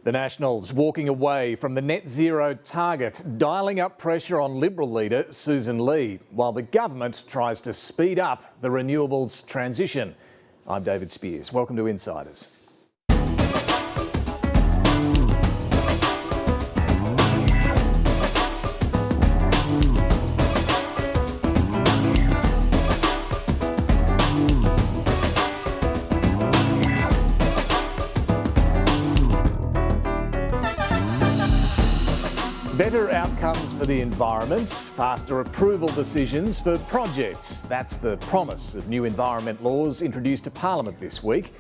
The Nationals walking away from the net zero target, dialling up pressure on Liberal leader Sussan Ley, while the government tries to speed up the renewables transition. I'm David Speers. Welcome to Insiders. Better outcomes for the environment, faster approval decisions for projects. That's the promise of new environment laws introduced to Parliament this week.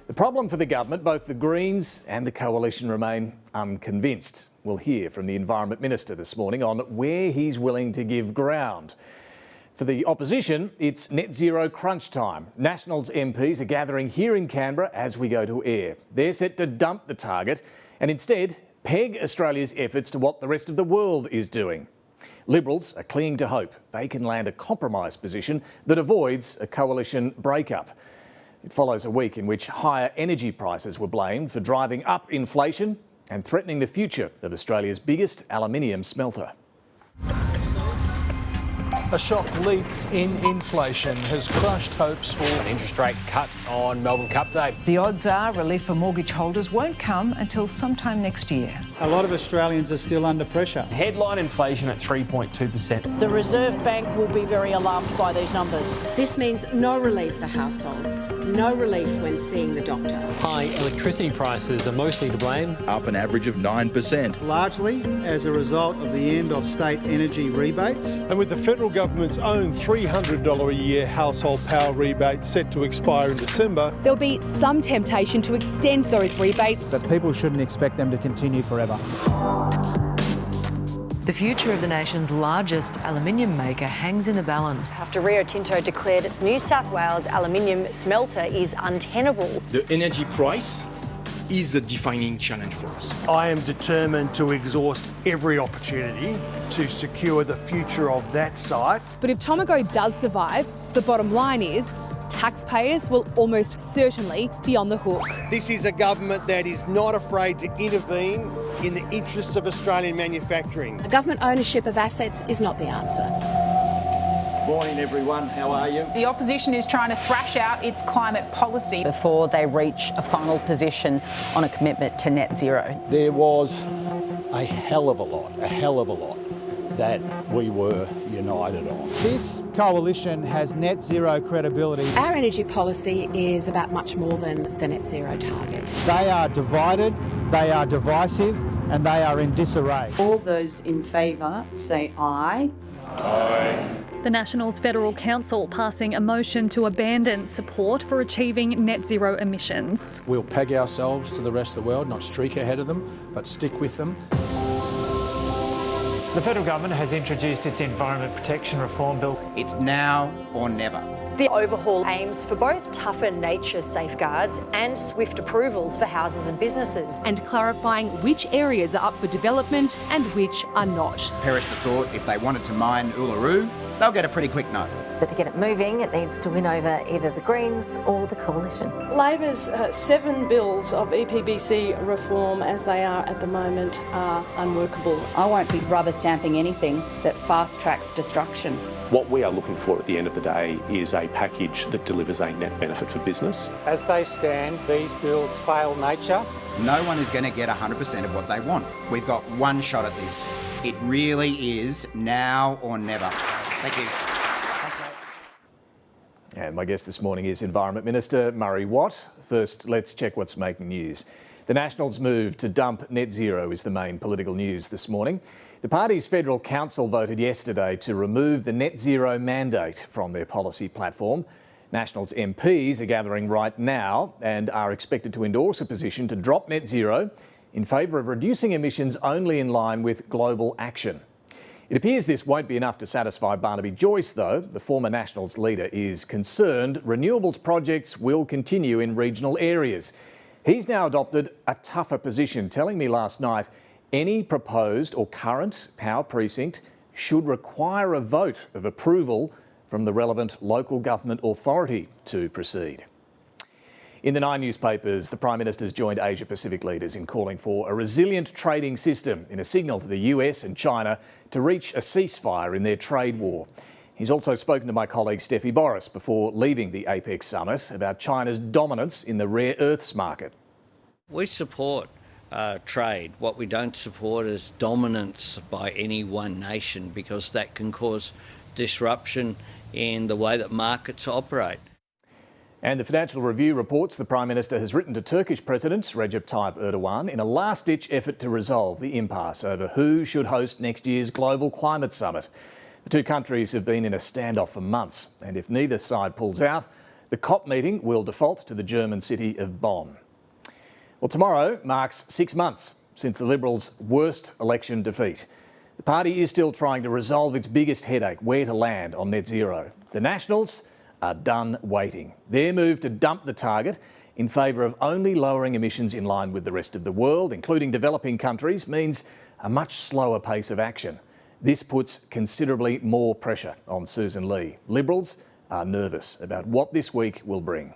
The problem for the government, both the Greens and the Coalition remain unconvinced. We'll hear from the Environment Minister this morning on where he's willing to give ground. For the opposition, it's net zero crunch time. Nationals MPs are gathering here in Canberra as we go to air. They're set to dump the target and instead peg Australia's efforts to what the rest of the world is doing. Liberals are clinging to hope they can land a compromise position that avoids a coalition breakup. It follows a week in which higher energy prices were blamed for driving up inflation and threatening the future of Australia's biggest aluminium smelter. A shock leap in inflation has crushed hopes for an interest rate cut on Melbourne Cup Day. The odds are relief for mortgage holders won't come until sometime next year. A lot of Australians are still under pressure. Headline inflation at 3.2%. The Reserve Bank will be very alarmed by these numbers. This means no relief for households, no relief when seeing the doctor. High electricity prices are mostly to blame. Up an average of 9%. Largely as a result of the end of state energy rebates. And with the federal government's own $300 a year household power rebate set to expire in December, there'll be some temptation to extend those rebates. But people shouldn't expect them to continue forever. The future of the nation's largest aluminium maker hangs in the balance. After Rio Tinto declared its New South Wales aluminium smelter is untenable. The energy price is a defining challenge for us. I am determined to exhaust every opportunity to secure the future of that site. But if Tomago does survive, the bottom line is taxpayers will almost certainly be on the hook. This is a government that is not afraid to intervene in the interests of Australian manufacturing. Government ownership of assets is not the answer. Morning everyone, how are you? The opposition is trying to thrash out its climate policy before they reach a final position on a commitment to net zero. There was a hell of a lot that we were united on. This coalition has net zero credibility. Our energy policy is about much more than the net zero target. They are divided, they are divisive, and they are in disarray. All those in favour say aye. Aye. The Nationals Federal Council passing a motion to abandon support for achieving net zero emissions. We'll peg ourselves to the rest of the world, not streak ahead of them, but stick with them. The federal government has introduced its Environment Protection Reform Bill. It's now or never. The overhaul aims for both tougher nature safeguards and swift approvals for houses and businesses. And clarifying which areas are up for development and which are not. Perisher thought if they wanted to mine Uluru, they'll get a pretty quick no. But to get it moving, it needs to win over either the Greens or the Coalition. Labor's 7 bills of EPBC reform as they are at the moment are unworkable. I won't be rubber stamping anything that fast tracks destruction. What we are looking for at the end of the day is a package that delivers a net benefit for business. As they stand, these bills fail nature. No one is going to get 100% of what they want. We've got one shot at this. It really is now or never. Thank you. And my guest this morning is Environment Minister Murray Watt. First, let's check what's making news. The Nationals' move to dump net zero is the main political news this morning. The party's federal council voted yesterday to remove the net zero mandate from their policy platform. Nationals MPs are gathering right now and are expected to endorse a position to drop net zero in favour of reducing emissions only in line with global action. It appears this won't be enough to satisfy Barnaby Joyce, though. The former Nationals leader is concerned renewables projects will continue in regional areas. He's now adopted a tougher position, telling me last night any proposed or current power precinct should require a vote of approval from the relevant local government authority to proceed. In the 9 newspapers, the Prime Minister's joined Asia-Pacific leaders in calling for a resilient trading system in a signal to the US and China to reach a ceasefire in their trade war. He's also spoken to my colleague Steffi Boris before leaving the APEC summit about China's dominance in the rare earths market. We support trade. What we don't support is dominance by any one nation, because that can cause disruption in the way that markets operate. And the Financial Review reports the Prime Minister has written to Turkish President Recep Tayyip Erdogan in a last-ditch effort to resolve the impasse over who should host next year's global climate summit. The two countries have been in a standoff for months, and if neither side pulls out, the COP meeting will default to the German city of Bonn. Well, tomorrow marks 6 months since the Liberals' worst election defeat. The party is still trying to resolve its biggest headache, where to land on net zero. The Nationals are done waiting. Their move to dump the target in favour of only lowering emissions in line with the rest of the world, including developing countries, means a much slower pace of action. This puts considerably more pressure on Sussan Ley. Liberals are nervous about what this week will bring.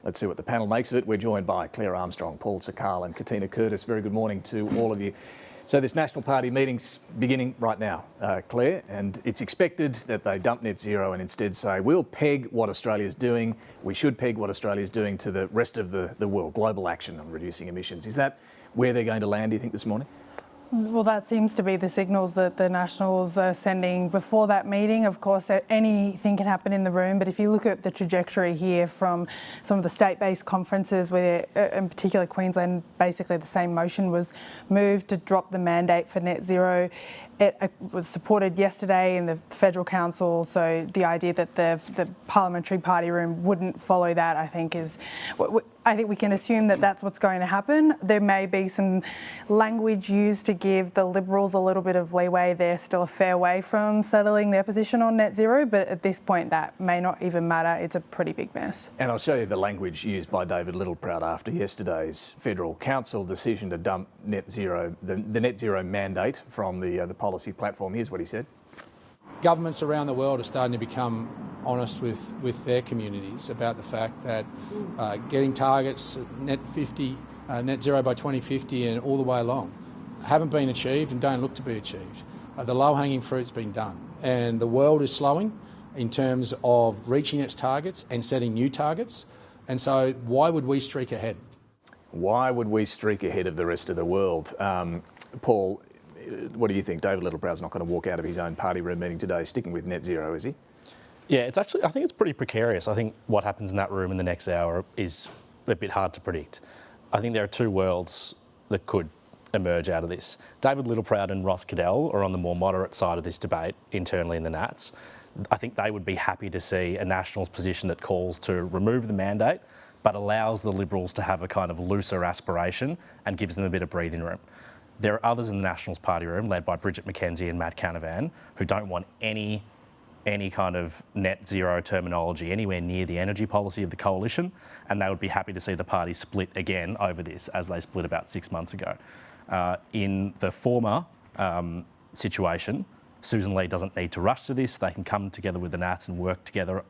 Let's see what the panel makes of it. We're joined by Clare Armstrong, Sakkal and Katina Curtis. Very good morning to all of you. So this National Party meeting's beginning right now, Clare, and it's expected that they dump net zero and instead say, we'll peg what Australia's doing, we should peg what Australia's doing to the rest of the world, global action on reducing emissions. Is that where they're going to land, do you think, this morning? Well, that seems to be the signals that the Nationals are sending before that meeting. Of course, anything can happen in the room, but if you look at the trajectory here from some of the state-based conferences, where in particular Queensland, basically the same motion was moved to drop the mandate for net zero. It was supported yesterday in the Federal Council, so the idea that the parliamentary party room wouldn't follow that, I think we can assume that that's what's going to happen. There may be some language used to give the Liberals a little bit of leeway. They're still a fair way from settling their position on net zero, but at this point that may not even matter. It's a pretty big mess. And I'll show you the language used by David Littleproud after yesterday's Federal Council decision to dump net zero, the net zero mandate from the policy platform. Here's what he said. Governments around the world are starting to become honest with their communities about the fact that getting targets net zero by 2050 and all the way along haven't been achieved and don't look to be achieved. The low-hanging fruit's been done, and the world is slowing in terms of reaching its targets and setting new targets. And so why would we streak ahead? Why would we streak ahead of the rest of the world? Paul, what do you think? David Littleproud's not going to walk out of his own party room meeting today sticking with net zero, is he? Yeah, I think it's pretty precarious. I think what happens in that room in the next hour is a bit hard to predict. I think there are two worlds that could emerge out of this. David Littleproud and Ross Cadell are on the more moderate side of this debate internally in the Nats. I think they would be happy to see a Nationals position that calls to remove the mandate but allows the Liberals to have a kind of looser aspiration and gives them a bit of breathing room. There are others in the Nationals party room, led by Bridget McKenzie and Matt Canavan, who don't want any kind of net zero terminology anywhere near the energy policy of the coalition, and they would be happy to see the party split again over this, as they split about 6 months ago. In the former situation, Sussan Ley doesn't need to rush to this. They can come together with the Nats and work together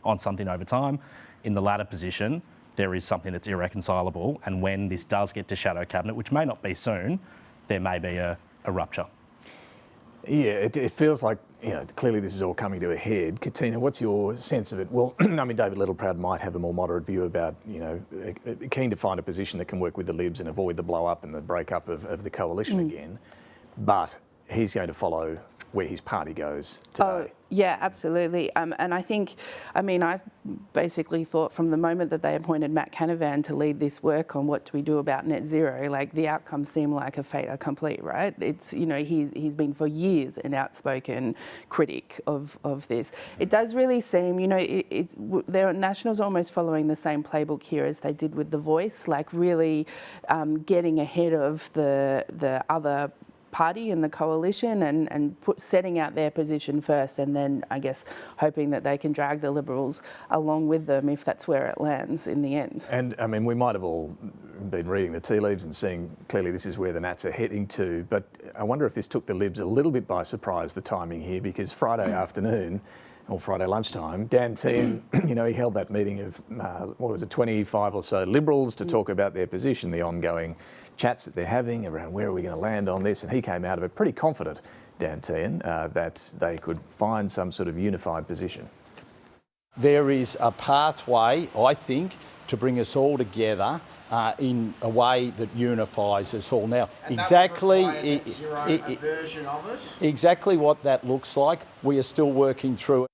on something over time. In the latter position, there is something that's irreconcilable, and when this does get to shadow cabinet, which may not be soon, there may be a rupture. Yeah, it feels like, clearly this is all coming to a head. Katina, what's your sense of it? Well, I mean, David Littleproud might have a more moderate view about, keen to find a position that can work with the Libs and avoid the blow-up and the break-up of the coalition again, but he's going to follow where his party goes today. Oh, yeah, absolutely. And I think, I've basically thought from the moment that they appointed Matt Canavan to lead this work on what do we do about net zero, like the outcomes seem like a fait accompli, right? It's, he's been for years an outspoken critic of this. It does really seem, their Nationals are almost following the same playbook here as they did with The Voice, like really getting ahead of the other party and the coalition and setting out their position first, and then I guess hoping that they can drag the Liberals along with them if that's where it lands in the end. And I mean, we might have all been reading the tea leaves and seeing clearly this is where the Nats are heading to, but I wonder if this took the Libs a little bit by surprise, the timing here, because Friday afternoon all Friday lunchtime. Dan Tehan, you know, he held that meeting of, 25 or so Liberals to talk about their position, the ongoing chats that they're having around where are we going to land on this, and he came out of it pretty confident, Dan Tehan, that they could find some sort of unified position. There is a pathway, I think, to bring us all together in a way that unifies us all. Now, exactly what that looks like, we are still working through it.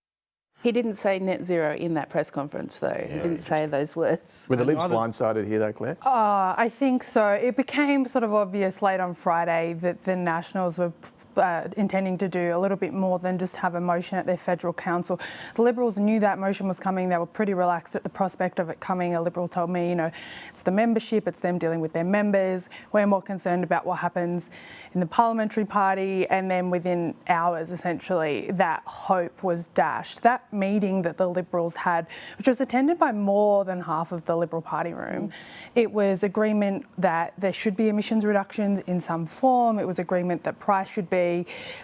He didn't say net zero in that press conference, though. He didn't say those words. Were the Libs blindsided here, though, Claire? I think so. It became sort of obvious late on Friday that the Nationals were intending to do a little bit more than just have a motion at their federal council. The Liberals knew that motion was coming. They were pretty relaxed at the prospect of it coming. A Liberal told me, you know, it's the membership, it's them dealing with their members. We're more concerned about what happens in the parliamentary party, and then within hours, essentially, that hope was dashed. That meeting that the Liberals had, which was attended by more than half of the Liberal Party room, it was agreement that there should be emissions reductions in some form. It was agreement that price should be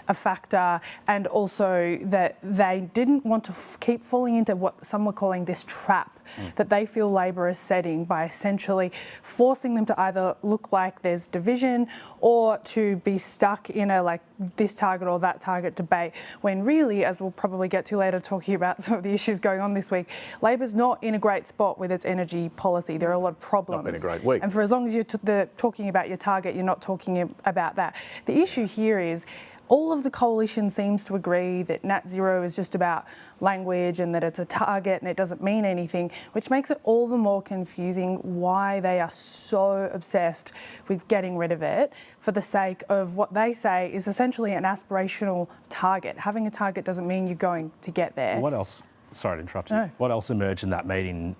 a factor, and also that they didn't want to keep falling into what some were calling this trap that they feel Labor is setting by essentially forcing them to either look like there's division or to be stuck in a like this target or that target debate, when really, as we'll probably get to later talking about some of the issues going on this week, Labor's not in a great spot with its energy policy. There are a lot of problems. It's not been a great week. And for as long as you're talking about your target, you're not talking about that. The issue here is all of the coalition seems to agree that net zero is just about language and that it's a target and it doesn't mean anything, which makes it all the more confusing why they are so obsessed with getting rid of it for the sake of what they say is essentially an aspirational target. Having a target doesn't mean you're going to get there. What else? Sorry to interrupt you. No. What else emerged in that meeting,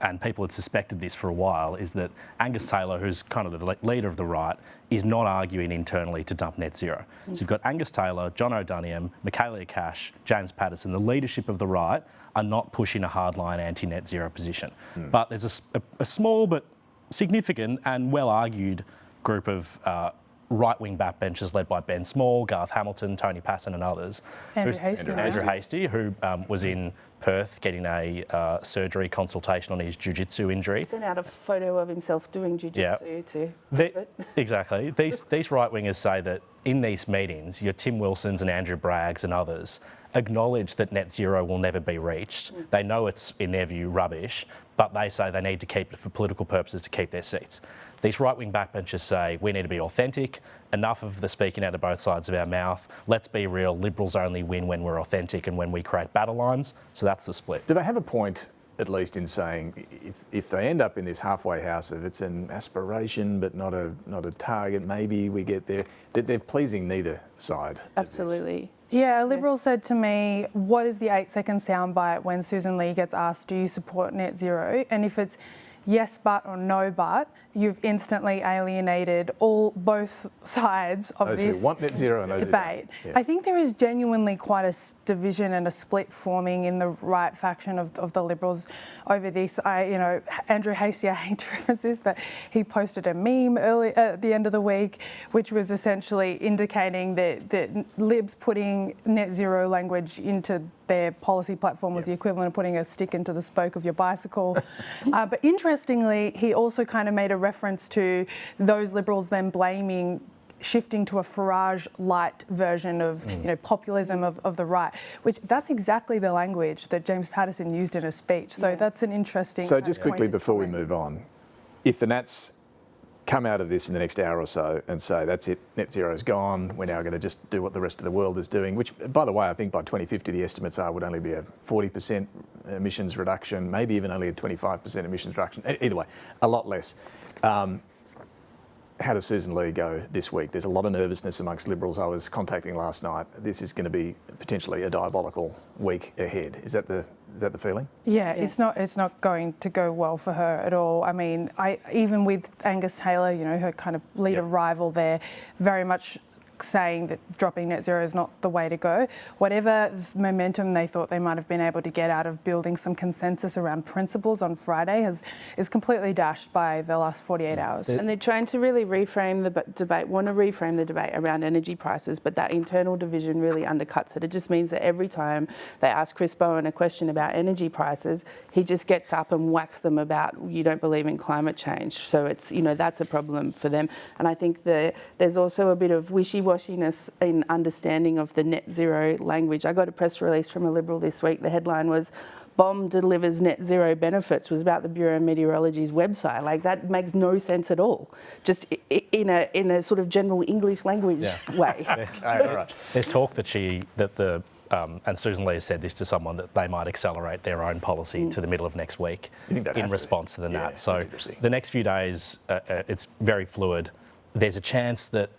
and people had suspected this for a while, is that Angus Taylor, who's kind of the leader of the right, is not arguing internally to dump net zero. So you've got Angus Taylor, John O'Doniam, Michaelia Cash, James Patterson, the leadership of the right are not pushing a hardline anti-net zero position. But there's a small but significant and well-argued group of right-wing backbenchers led by Ben Small, Garth Hamilton, Tony Passon and others. Andrew Hastie, who was in Perth getting a surgery consultation on his jiu-jitsu injury. He sent out a photo of himself doing jiu-jitsu to Exactly. These right-wingers say that in these meetings, your Tim Wilsons and Andrew Braggs and others acknowledge that net zero will never be reached. They know it's, in their view, rubbish, but they say they need to keep it for political purposes to keep their seats. These right-wing backbenchers say we need to be authentic, enough of the speaking out of both sides of our mouth, let's be real, Liberals only win when we're authentic and when we create battle lines, so that's the split. Do they have a point, at least, in saying if they end up in this halfway house of it's an aspiration but not a target, maybe we get there, that they're pleasing neither side? Absolutely. Yeah, a Liberal said to me, what is the 8-second soundbite when Sussan Ley gets asked, do you support net zero? And if it's yes but or no but, you've instantly alienated both sides of those this who want net zero and those debate. Who don't. Yeah. I think there is genuinely quite a division and a split forming in the right faction of the Liberals over this. Andrew Hastie, I hate to reference this, but he posted a meme early at the end of the week, which was essentially indicating that Libs putting net zero language into their policy platform was the equivalent of putting a stick into the spoke of your bicycle. But interestingly, he also kind of made a reference to those Liberals then blaming shifting to a Farage-light version of populism of the right, which that's exactly the language that James Patterson used in a speech. So that's an interesting. So just quickly before we move on, if the Nats come out of this in the next hour or so and say, that's it, net zero's gone, we're now going to just do what the rest of the world is doing, which, by the way, I think by 2050 the estimates are would only be a 40% emissions reduction, maybe even only a 25% emissions reduction. Either way, a lot less. How does Sussan Ley go this week? There's a lot of nervousness amongst Liberals. I was contacting last night. This is going to be potentially a diabolical week ahead. Is that the feeling? Yeah, it's not going to go well for her at all. I mean, even with Angus Taylor, her kind of leader rival there, very much saying that dropping net zero is not the way to go. Whatever momentum they thought they might have been able to get out of building some consensus around principles on Friday is completely dashed by the last 48 hours. And they're trying to really reframe the debate, want to reframe the debate around energy prices, but that internal division really undercuts it. It just means that every time they ask Chris Bowen a question about energy prices, he just gets up and whacks them about, you don't believe in climate change. So it's, that's a problem for them. And I think there's also a bit of wishy-washiness in understanding of the net zero language. I got a press release from a Liberal this week. The headline was, "BOM delivers net zero benefits," was about the Bureau of Meteorology's website. Like, that makes no sense at all. Just in a sort of general English language way. Right. There's talk that and Sussan Ley has said this to someone, that they might accelerate their own policy to the middle of next week in response to the Nat. So the next few days, it's very fluid. There's a chance that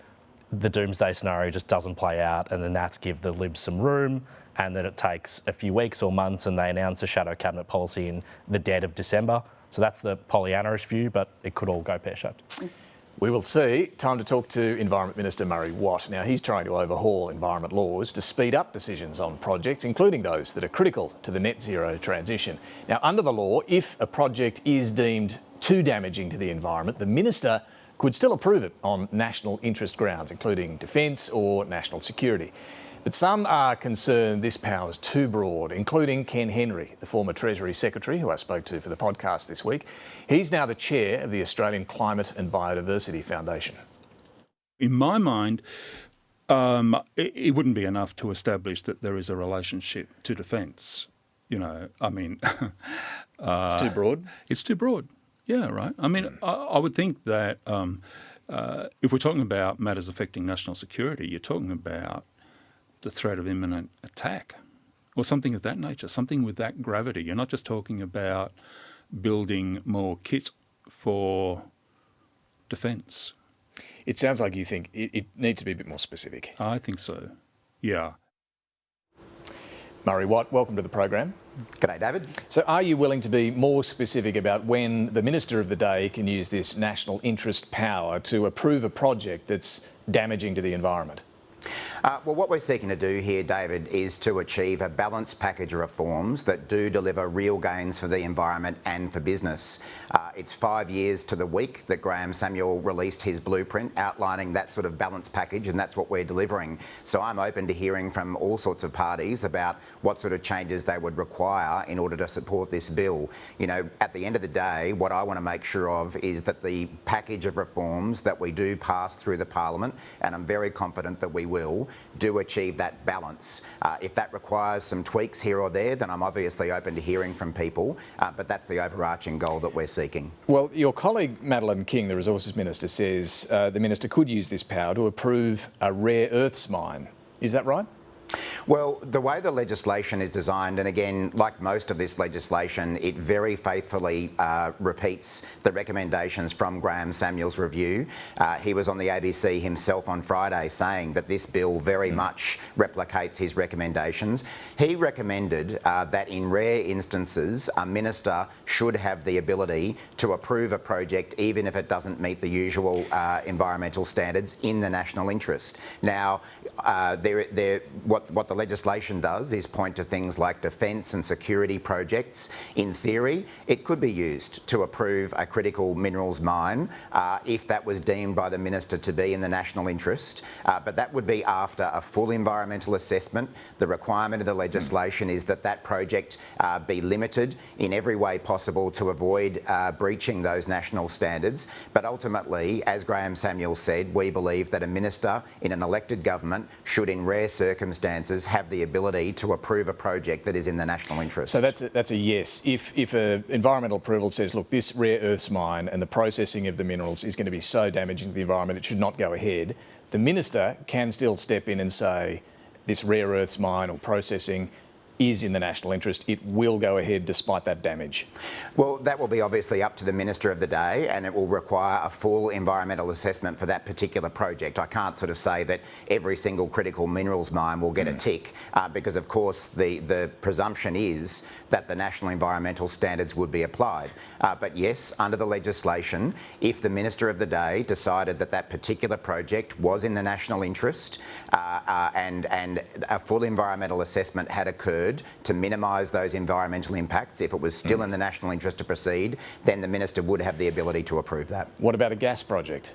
the doomsday scenario just doesn't play out and the Nats give the Libs some room, and then it takes a few weeks or months and they announce a shadow cabinet policy in the dead of December. So that's the Pollyanna-ish view, but it could all go pear-shaped. We will see. Time to talk to Environment Minister Murray Watt. Now, he's trying to overhaul environment laws to speed up decisions on projects, including those that are critical to the net zero transition. Now, under the law, if a project is deemed too damaging to the environment, the minister could still approve it on national interest grounds, including defence or national security. But some are concerned this power is too broad, including Ken Henry, the former Treasury Secretary, who I spoke to for the podcast this week. He's now the chair of the Australian Climate and Biodiversity Foundation. In my mind, it wouldn't be enough to establish that there is a relationship to defence. It's too broad? It's too broad. Yeah, right. I mean, I would think that if we're talking about matters affecting national security, you're talking about the threat of imminent attack or something of that nature, something with that gravity. You're not just talking about building more kit for defence. It sounds like you think it needs to be a bit more specific. I think so, yeah. Murray Watt, welcome to the program. G'day, David. So are you willing to be more specific about when the Minister of the Day can use this national interest power to approve a project that's damaging to the environment? Well, what we're seeking to do here, David, is to achieve a balanced package of reforms that do deliver real gains for the environment and for business. It's 5 years to the week that Graham Samuel released his blueprint outlining that sort of balanced package, and that's what we're delivering. So I'm open to hearing from all sorts of parties about what sort of changes they would require in order to support this bill. At the end of the day, what I want to make sure of is that the package of reforms that we do pass through the Parliament, and I'm very confident that we will, do achieve that balance. If that requires some tweaks here or there, then I'm obviously open to hearing from people, but that's the overarching goal that we're seeking. Well, your colleague Madeleine King, the Resources Minister, says the Minister could use this power to approve a rare earths mine. Is that right? Well, the way the legislation is designed, and again, like most of this legislation, it very faithfully repeats the recommendations from Graham Samuel's review. He was on the ABC himself on Friday saying that this bill very much replicates his recommendations. He recommended that in rare instances, a minister should have the ability to approve a project even if it doesn't meet the usual environmental standards in the national interest. Now, what the legislation does is point to things like defence and security projects. In theory, it could be used to approve a critical minerals mine if that was deemed by the minister to be in the national interest, but that would be after a full environmental assessment. The requirement of the legislation is that that project be limited in every way possible to avoid breaching those national standards. But ultimately, as Graham Samuel said, we believe that a minister in an elected government should, in rare circumstances, have the ability to approve a project that is in the national interest. So that's a yes. If an environmental approval says, look, this rare earths mine and the processing of the minerals is going to be so damaging to the environment, it should not go ahead, the minister can still step in and say, this rare earths mine or processing is in the national interest, it will go ahead despite that damage? Well, that will be obviously up to the Minister of the day, and it will require a full environmental assessment for that particular project. I can't sort of say that every single critical minerals mine will get a tick, because of course the presumption is that the national environmental standards would be applied. But yes, under the legislation, if the Minister of the day decided that that particular project was in the national interest and a full environmental assessment had occurred to minimise those environmental impacts, if it was still in the national interest to proceed, then the Minister would have the ability to approve that. What about a gas project?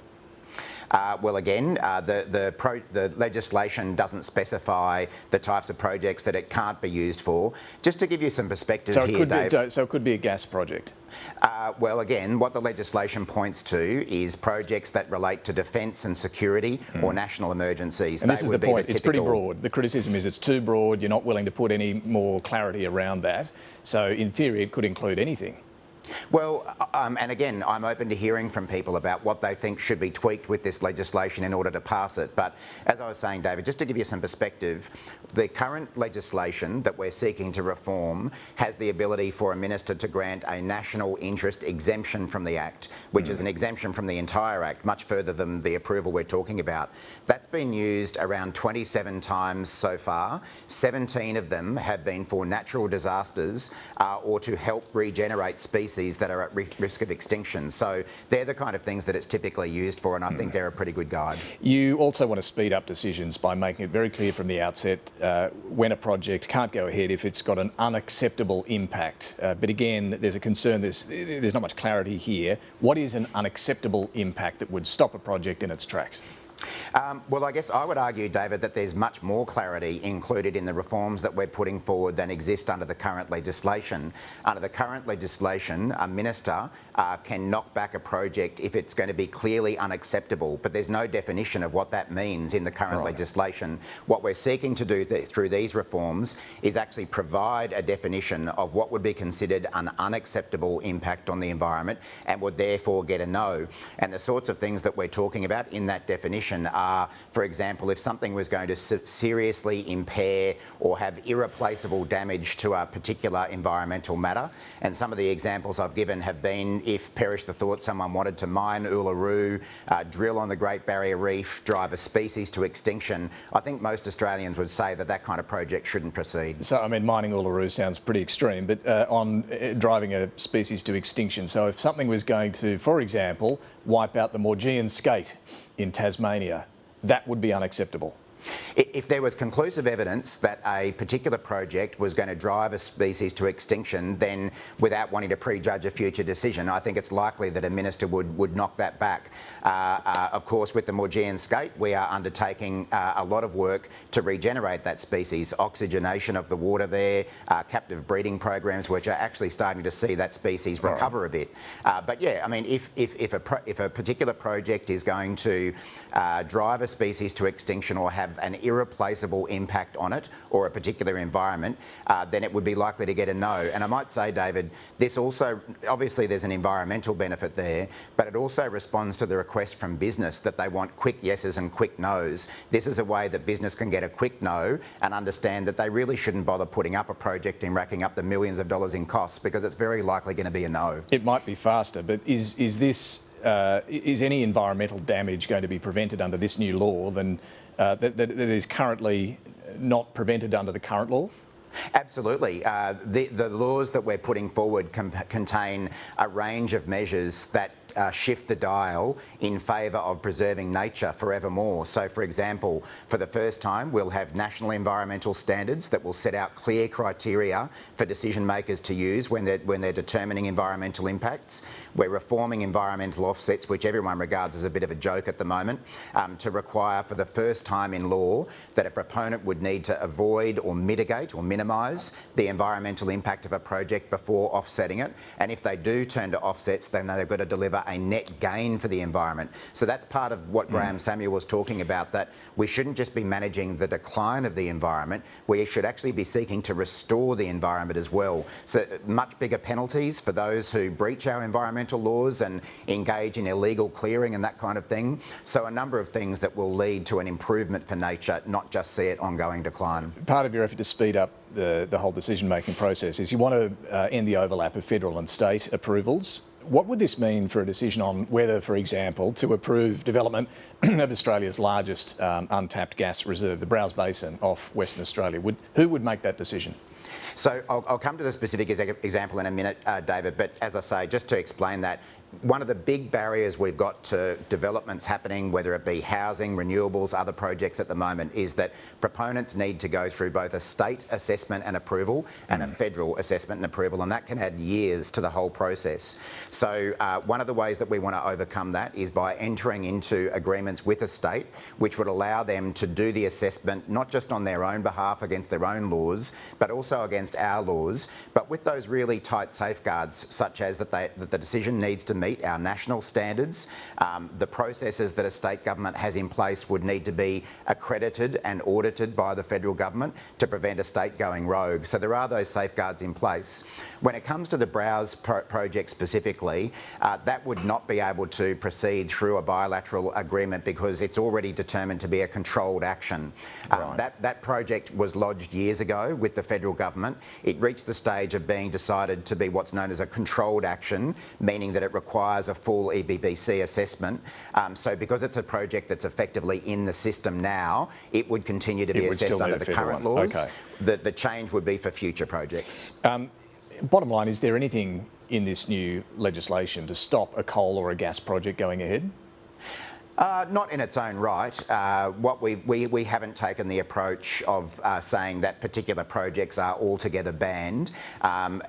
Well, again, the legislation doesn't specify the types of projects that it can't be used for. Just to give you some perspective here, Dave. So it could be a gas project? Well, again, what the legislation points to is projects that relate to defence and security or national emergencies. And this is the point, it's pretty broad. The criticism is it's too broad, you're not willing to put any more clarity around that. So in theory, it could include anything. Well, and again, I'm open to hearing from people about what they think should be tweaked with this legislation in order to pass it. But as I was saying, David, just to give you some perspective, the current legislation that we're seeking to reform has the ability for a minister to grant a national interest exemption from the Act, which is an exemption from the entire Act, much further than the approval we're talking about. That's been used around 27 times so far. 17 of them have been for natural disasters or to help regenerate species that are at risk of extinction. So they're the kind of things that it's typically used for, and I think they're a pretty good guide. You also want to speed up decisions by making it very clear from the outset when a project can't go ahead if it's got an unacceptable impact. But again, there's a concern, there's not much clarity here. What is an unacceptable impact that would stop a project in its tracks? Well, I guess I would argue, David, that there's much more clarity included in the reforms that we're putting forward than exist under the current legislation. Under the current legislation, a minister can knock back a project if it's going to be clearly unacceptable, but there's no definition of what that means in the current legislation. What we're seeking to do through these reforms is actually provide a definition of what would be considered an unacceptable impact on the environment and would therefore get a no. And the sorts of things that we're talking about in that definition are, for example, if something was going to seriously impair or have irreplaceable damage to a particular environmental matter. And some of the examples I've given have been if, perish the thought, someone wanted to mine Uluru, drill on the Great Barrier Reef, drive a species to extinction. I think most Australians would say that that kind of project shouldn't proceed. So, I mean, mining Uluru sounds pretty extreme, but on driving a species to extinction. So if something was going to, for example, wipe out the Maugean skate in Tasmania, that would be unacceptable. If there was conclusive evidence that a particular project was going to drive a species to extinction, then without wanting to prejudge a future decision, I think it's likely that a minister would knock that back. Of course, with the Maugean skate, we are undertaking a lot of work to regenerate that species, oxygenation of the water there, captive breeding programs, which are actually starting to see that species recover a bit. But yeah, I mean, if a particular project is going to drive a species to extinction or have an irreplaceable impact on it or a particular environment, then it would be likely to get a no. And I might say, David, this also, obviously there's an environmental benefit there, but it also responds to the request from business that they want quick yeses and quick nos. This is a way that business can get a quick no and understand that they really shouldn't bother putting up a project and racking up the millions of dollars in costs because it's very likely going to be a no. It might be faster, but is any environmental damage going to be prevented under this new law than that is currently not prevented under the current law? Absolutely. The laws that we're putting forward contain a range of measures that shift the dial in favour of preserving nature forevermore. So, for example, for the first time, we'll have national environmental standards that will set out clear criteria for decision makers to use when they're determining environmental impacts. We're reforming environmental offsets, which everyone regards as a bit of a joke at the moment, to require for the first time in law that a proponent would need to avoid or mitigate or minimise the environmental impact of a project before offsetting it. And if they do turn to offsets, then they've got to deliver a net gain for the environment. So that's part of what Graham Samuel was talking about, that we shouldn't just be managing the decline of the environment, we should actually be seeking to restore the environment as well. So much bigger penalties for those who breach our environmental laws and engage in illegal clearing and that kind of thing. So a number of things that will lead to an improvement for nature, not just see it ongoing decline. Part of your effort to speed up the whole decision-making process is you want to end the overlap of federal and state approvals. What would this mean for a decision on whether, for example, to approve development of Australia's largest untapped gas reserve, the Browse Basin off Western Australia? Who would make that decision? So I'll come to the specific example in a minute, David, but as I say, just to explain that, one of the big barriers we've got to developments happening, whether it be housing, renewables, other projects at the moment, is that proponents need to go through both a state assessment and approval and a federal assessment and approval, and that can add years to the whole process. So one of the ways that we want to overcome that is by entering into agreements with a state which would allow them to do the assessment not just on their own behalf against their own laws, but also against our laws, but with those really tight safeguards, such as that the decision needs to meet our national standards. The processes that a state government has in place would need to be accredited and audited by the federal government to prevent a state going rogue. So there are those safeguards in place. When it comes to the Browse project specifically, that would not be able to proceed through a bilateral agreement because it's already determined to be a controlled action. That project was lodged years ago with the federal government. It reached the stage of being decided to be what's known as a controlled action, meaning that it requires a full EPBC assessment. So because it's a project that's effectively in the system now, it would continue to be assessed under the current laws. Okay. The change would be for future projects. Bottom line, is there anything in this new legislation to stop a coal or a gas project going ahead? Not in its own right. What we haven't taken the approach of saying that particular projects are altogether banned.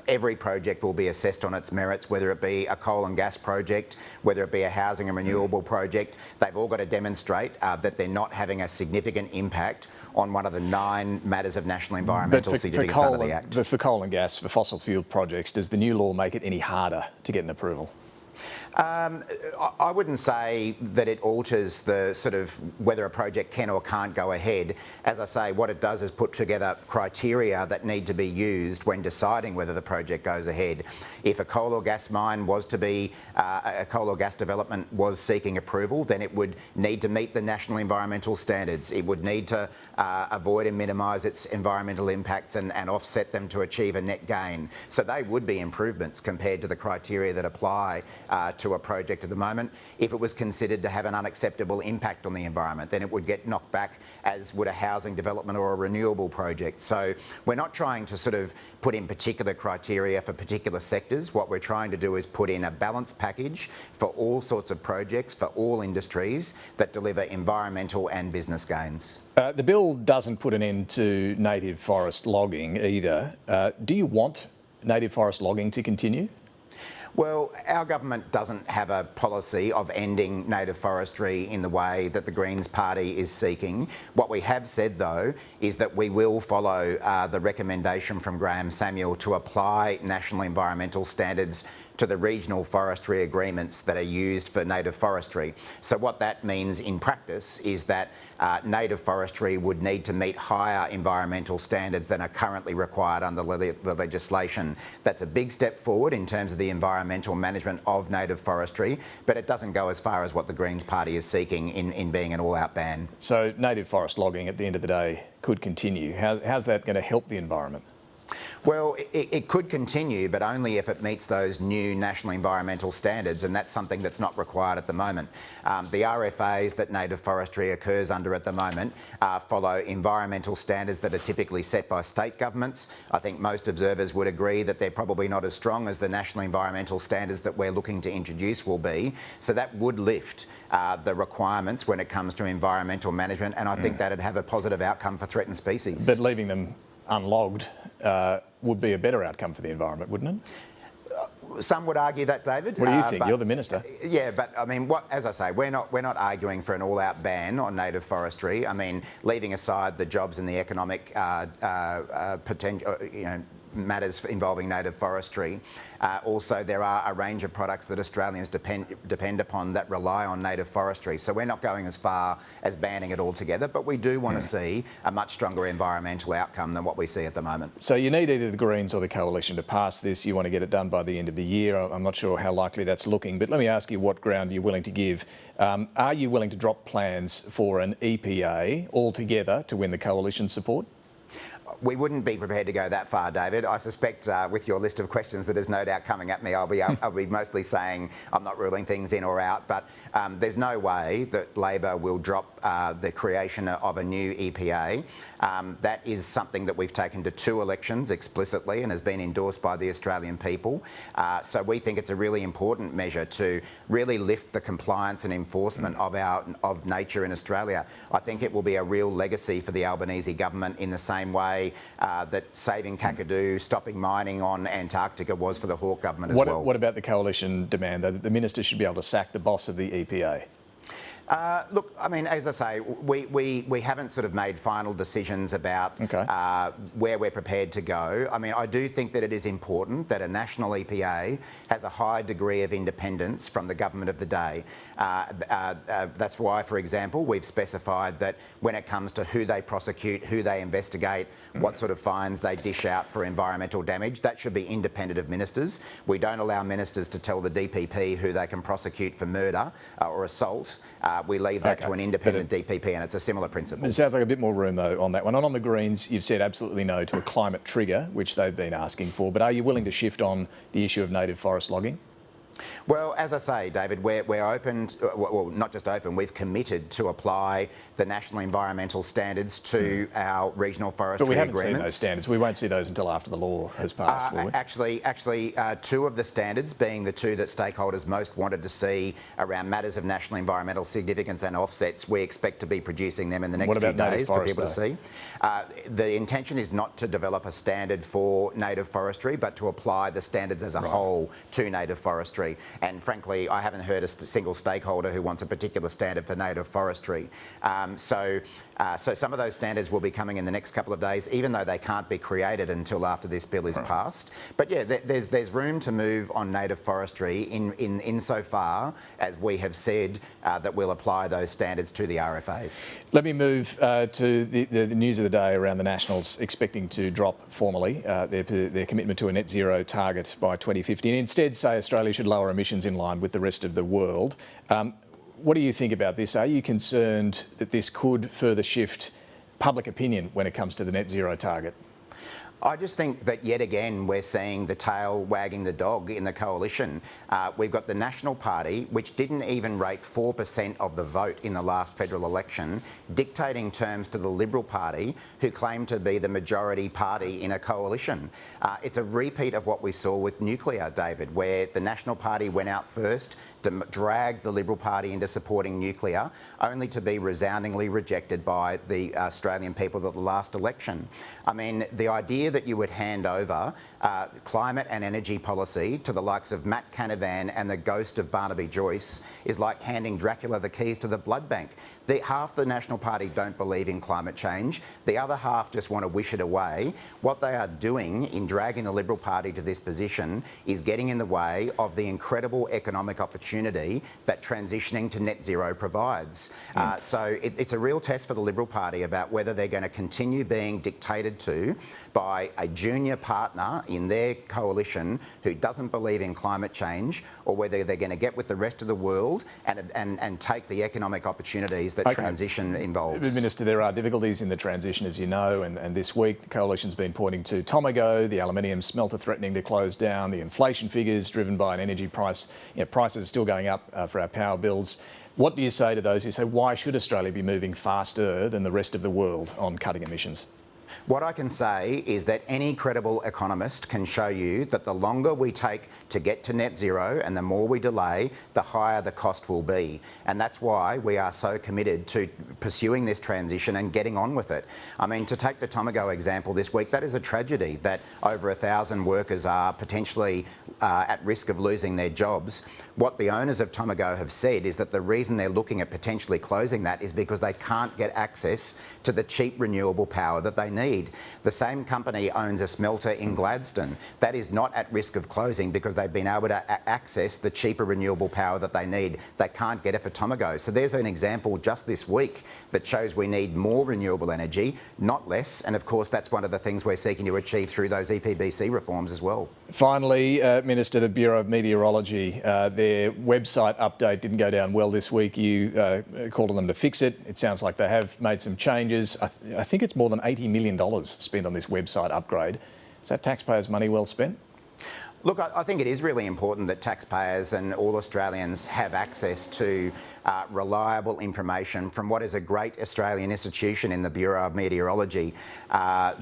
Every project will be assessed on its merits, whether it be a coal and gas project, whether it be a housing and renewable project. They've all got to demonstrate that they're not having a significant impact on one of the 9 matters of national environmental significance under the Act. But for coal and gas, for fossil fuel projects, does the new law make it any harder to get an approval? I wouldn't say that it alters the sort of whether a project can or can't go ahead. As I say, what it does is put together criteria that need to be used when deciding whether the project goes ahead. If a coal or gas mine was to be, a coal or gas development was seeking approval, then it would need to meet the national environmental standards. It would need to avoid and minimise its environmental impacts and offset them to achieve a net gain. So they would be improvements compared to the criteria that apply to a project at the moment. If it was considered to have an unacceptable impact on the environment, then it would get knocked back, as would a housing development or a renewable project. So we're not trying to sort of put in particular criteria for particular sectors. What we're trying to do is put in a balanced package for all sorts of projects, for all industries that deliver environmental and business gains. The bill doesn't put an end to native forest logging either. Do you want native forest logging to continue? Well, our government doesn't have a policy of ending native forestry in the way that the Greens Party is seeking. What we have said, though, is that we will follow the recommendation from Graham Samuel to apply national environmental standards to the regional forestry agreements that are used for native forestry. So what that means in practice is that native forestry would need to meet higher environmental standards than are currently required under the legislation. That's a big step forward in terms of the environmental management of native forestry, but it doesn't go as far as what the Greens Party is seeking in being an all-out ban. So native forest logging at the end of the day could continue. How's that going to help the environment? Well, it could continue, but only if it meets those new national environmental standards, and that's something that's not required at the moment. The RFAs that native forestry occurs under at the moment follow environmental standards that are typically set by state governments. I think most observers would agree that they're probably not as strong as the national environmental standards that we're looking to introduce will be. So that would lift the requirements when it comes to environmental management, and I think that'd have a positive outcome for threatened species. But leaving them unlogged would be a better outcome for the environment, wouldn't it? Some would argue that, David. What do you think? You're the minister. Yeah, but I mean, as I say, we're not arguing for an all-out ban on native forestry. I mean, leaving aside the jobs and the economic potential, matters involving native forestry. Also, there are a range of products that Australians depend upon that rely on native forestry. So we're not going as far as banning it altogether, but we do want to see a much stronger environmental outcome than what we see at the moment. So you need either the Greens or the Coalition to pass this. You want to get it done by the end of the year. I'm not sure how likely that's looking, but let me ask you what ground you're willing to give. Are you willing to drop plans for an EPA altogether to win the Coalition support? We wouldn't be prepared to go that far, David. I suspect with your list of questions that is no doubt coming at me, I'll be mostly saying I'm not ruling things in or out, but there's no way that Labor will drop the creation of a new EPA. That is something that we've taken to 2 elections explicitly and has been endorsed by the Australian people. So we think it's a really important measure to really lift the compliance and enforcement of nature in Australia. I think it will be a real legacy for the Albanese government in the same way that saving Kakadu, stopping mining on Antarctica was for the Hawke government as well. What about the coalition demand, though, that the minister should be able to sack the boss of the EPA? Look, I mean, as I say, we haven't sort of made final decisions about where we're prepared to go. I mean, I do think that it is important that a national EPA has a high degree of independence from the government of the day. That's why, for example, we've specified that when it comes to who they prosecute, who they investigate, what sort of fines they dish out for environmental damage, that should be independent of ministers. We don't allow ministers to tell the DPP who they can prosecute for murder or assault. We leave that to an independent DPP, and it's a similar principle. It sounds like a bit more room, though, on that one. And on the Greens, you've said absolutely no to a climate trigger, which they've been asking for. But are you willing to shift on the issue of native forest logging? Well, as I say, David, we're open, well, not just open, we've committed to apply the national environmental standards to our regional forestry agreements. But we haven't seen those standards. We won't see those until after the law has passed, will we? Actually, 2 of the standards, being the 2 that stakeholders most wanted to see around matters of national environmental significance and offsets, we expect to be producing them in the next few days for people to see. The intention is not to develop a standard for native forestry, but to apply the standards as a whole to native forestry. And frankly, I haven't heard a single stakeholder who wants a particular standard for native forestry. So some of those standards will be coming in the next couple of days, even though they can't be created until after this bill is passed. But yeah, there's room to move on native forestry insofar as we have said that we'll apply those standards to the RFAs. Let me move to the news of the day around the Nationals expecting to drop formally their commitment to a net zero target by 2050 and instead say Australia should lower emissions in line with the rest of the world. What do you think about this? Are you concerned that this could further shift public opinion when it comes to the net zero target? I just think that yet again we're seeing the tail wagging the dog in the coalition. We've got the National Party, which didn't even rate 4% of the vote in the last federal election, dictating terms to the Liberal Party, who claim to be the majority party in a coalition. It's a repeat of what we saw with nuclear, David, where the National Party went out first, dragged the Liberal Party into supporting nuclear, only to be resoundingly rejected by the Australian people at the last election. I mean, the idea that you would hand over climate and energy policy to the likes of Matt Canavan and the ghost of Barnaby Joyce is like handing Dracula the keys to the blood bank. Half the National Party don't believe in climate change. The other half just want to wish it away. What they are doing in dragging the Liberal Party to this position is getting in the way of the incredible economic opportunity that transitioning to net zero provides. So it's a real test for the Liberal Party about whether they're going to continue being dictated to by a junior partner in their coalition who doesn't believe in climate change, or whether they're going to get with the rest of the world and take the economic opportunities that transition involves. Minister, there are difficulties in the transition, as you know, and this week the coalition's been pointing to Tomago, the aluminium smelter threatening to close down, the inflation figures driven by an energy price. Prices are still going up for our power bills. What do you say to those who say, why should Australia be moving faster than the rest of the world on cutting emissions? What I can say is that any credible economist can show you that the longer we take to get to net zero and the more we delay, the higher the cost will be. And that's why we are so committed to pursuing this transition and getting on with it. I mean, to take the Tomago example this week, that is a tragedy that over 1,000 workers are potentially at risk of losing their jobs. What the owners of Tomago have said is that the reason they're looking at potentially closing that is because they can't get access to the cheap renewable power that they need. The same company owns a smelter in Gladstone. That is not at risk of closing because they've been able to access the cheaper renewable power that they need. They can't get it for Tomago. So there's an example just this week that shows we need more renewable energy, not less. And of course, that's one of the things we're seeking to achieve through those EPBC reforms as well. Finally, Minister, the Bureau of Meteorology, their website update didn't go down well this week. You called on them to fix it. It sounds like they have made some changes. I think it's more than 80 million million spent on this website upgrade. Is that taxpayers' money well spent? Look, I think it is really important that taxpayers and all Australians have access to reliable information from what is a great Australian institution in the Bureau of Meteorology. I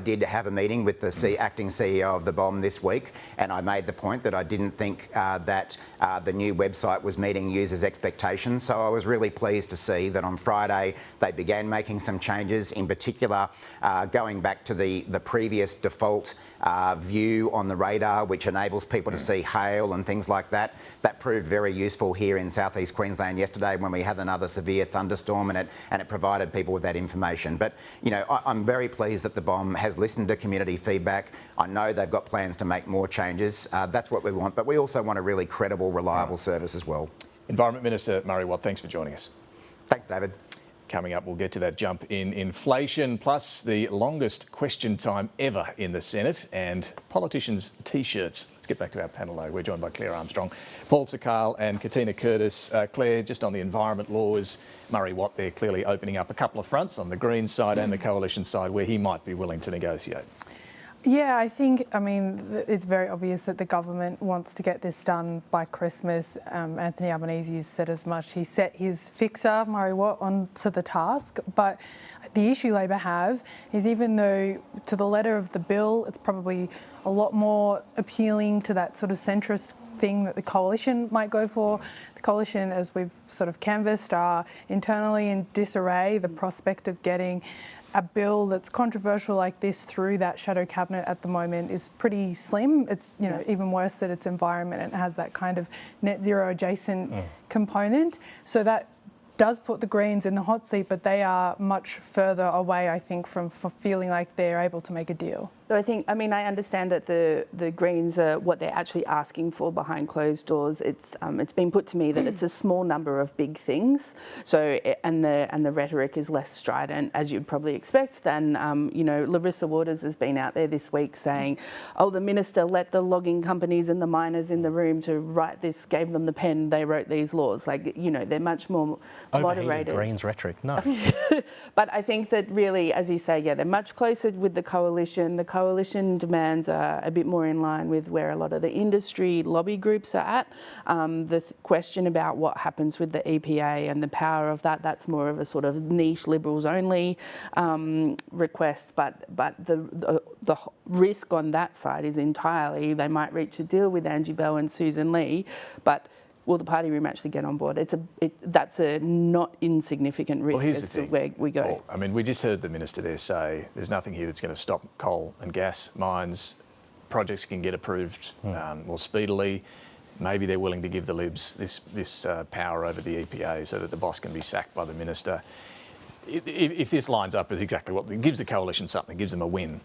did have a meeting with the acting CEO of the BOM this week, and I made the point that I didn't think that the new website was meeting users' expectations. So I was really pleased to see that on Friday they began making some changes, in particular going back to the previous default view on the radar, which enables people to see hail and things like that. That proved very useful here in southeast Queensland yesterday when we had another severe thunderstorm, and it provided people with that information. But I'm very pleased that the BOM has listened to community feedback. I know they've got plans to make more changes. That's what we want, but we also want a really credible, reliable service as well. Environment Minister Murray Watt, thanks for joining us. Thanks, David. Coming up, we'll get to that jump in inflation, plus the longest question time ever in the Senate and politicians' T-shirts. Let's get back to our panel though. We're joined by Clare Armstrong, Paul Sakkal and Katina Curtis. Clare, just on the environment laws, Murray Watt there clearly opening up a couple of fronts on the Greens side and the Coalition side where he might be willing to negotiate. Yeah, I think, it's very obvious that the government wants to get this done by Christmas. Anthony Albanese said as much. He set his fixer, Murray Watt, onto the task. But the issue Labor have is, even though to the letter of the bill, it's probably a lot more appealing to that sort of centrist thing that the Coalition might go for. The Coalition, as we've sort of canvassed, are internally in disarray. The prospect of getting a bill that's controversial like this through that shadow cabinet at the moment is pretty slim. It's even worse that it's environment and it has that kind of net zero adjacent component. So that does put the Greens in the hot seat, but they are much further away, I think, from feeling like they're able to make a deal. So I understand that the Greens are what they're actually asking for behind closed doors. It's been put to me that it's a small number of big things. So and the rhetoric is less strident, as you'd probably expect, than Larissa Waters has been out there this week saying, "Oh, the minister let the logging companies and the miners in the room to write this, gave them the pen, they wrote these laws." They're much more moderated. Greens rhetoric, no. But I think that really, as you say, they're much closer with the Coalition. The Coalition demands are a bit more in line with where a lot of the industry lobby groups are at. The question about what happens with the EPA and the power of that's more of a sort of niche Liberals only request. But the risk on that side is entirely they might reach a deal with Angie Bell and Sussan Ley, but will the party room actually get on board? That's a not insignificant risk as to where we go. Well, we just heard the minister there say there's nothing here that's going to stop coal and gas mines. Projects can get approved more speedily. Maybe they're willing to give the Libs this power over the EPA so that the boss can be sacked by the minister. If this lines up as exactly what gives the Coalition something, gives them a win,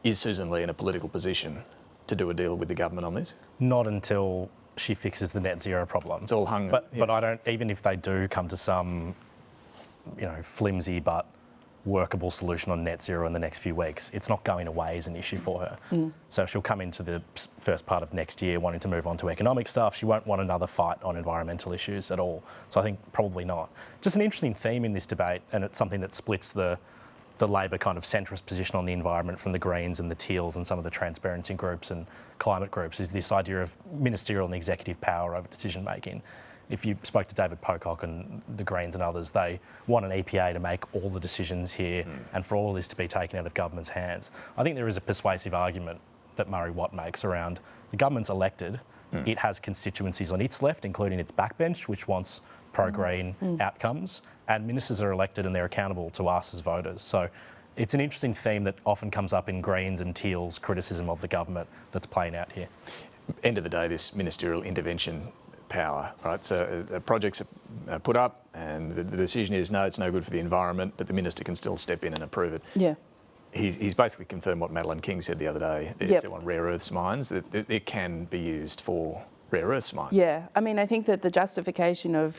is Sussan Ley in a political position to do a deal with the government on this? Not until she fixes the net zero problem. It's all hung. But I don't. Even if they do come to some, flimsy but workable solution on net zero in the next few weeks, it's not going away as an issue for her. So she'll come into the first part of next year wanting to move on to economic stuff. She won't want another fight on environmental issues at all. So I think probably not. Just an interesting theme in this debate, and it's something that splits the Labor kind of centrist position on the environment from the Greens and the Teals and some of the transparency groups and climate groups, is this idea of ministerial and executive power over decision making. If you spoke to David Pocock and the Greens and others, they want an EPA to make all the decisions here and for all of this to be taken out of government's hands. I think there is a persuasive argument that Murray Watt makes around the government's elected. It has constituencies on its left, including its backbench, which wants pro-green outcomes, and ministers are elected and they're accountable to us as voters. So it's an interesting theme that often comes up in Greens and Teals' criticism of the government that's playing out here. End of the day, this ministerial intervention power, right? So projects are put up and the decision is no, it's no good for the environment, but the minister can still step in and approve it. Yeah. He's basically confirmed what Madeleine King said the other day on rare earths mines, that it can be used for rare earths mines. Yeah, I think that the justification of,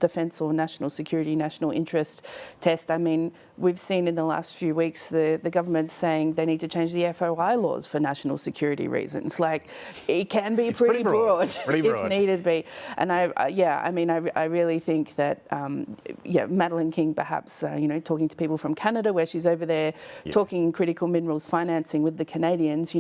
defence or national security, national interest test. I mean, we've seen in the last few weeks the government saying they need to change the FOI laws for national security reasons. Like, it can be pretty broad if needed be. And I really think that, Madeleine King perhaps, talking to people from Canada where she's over there talking critical minerals financing with the Canadians,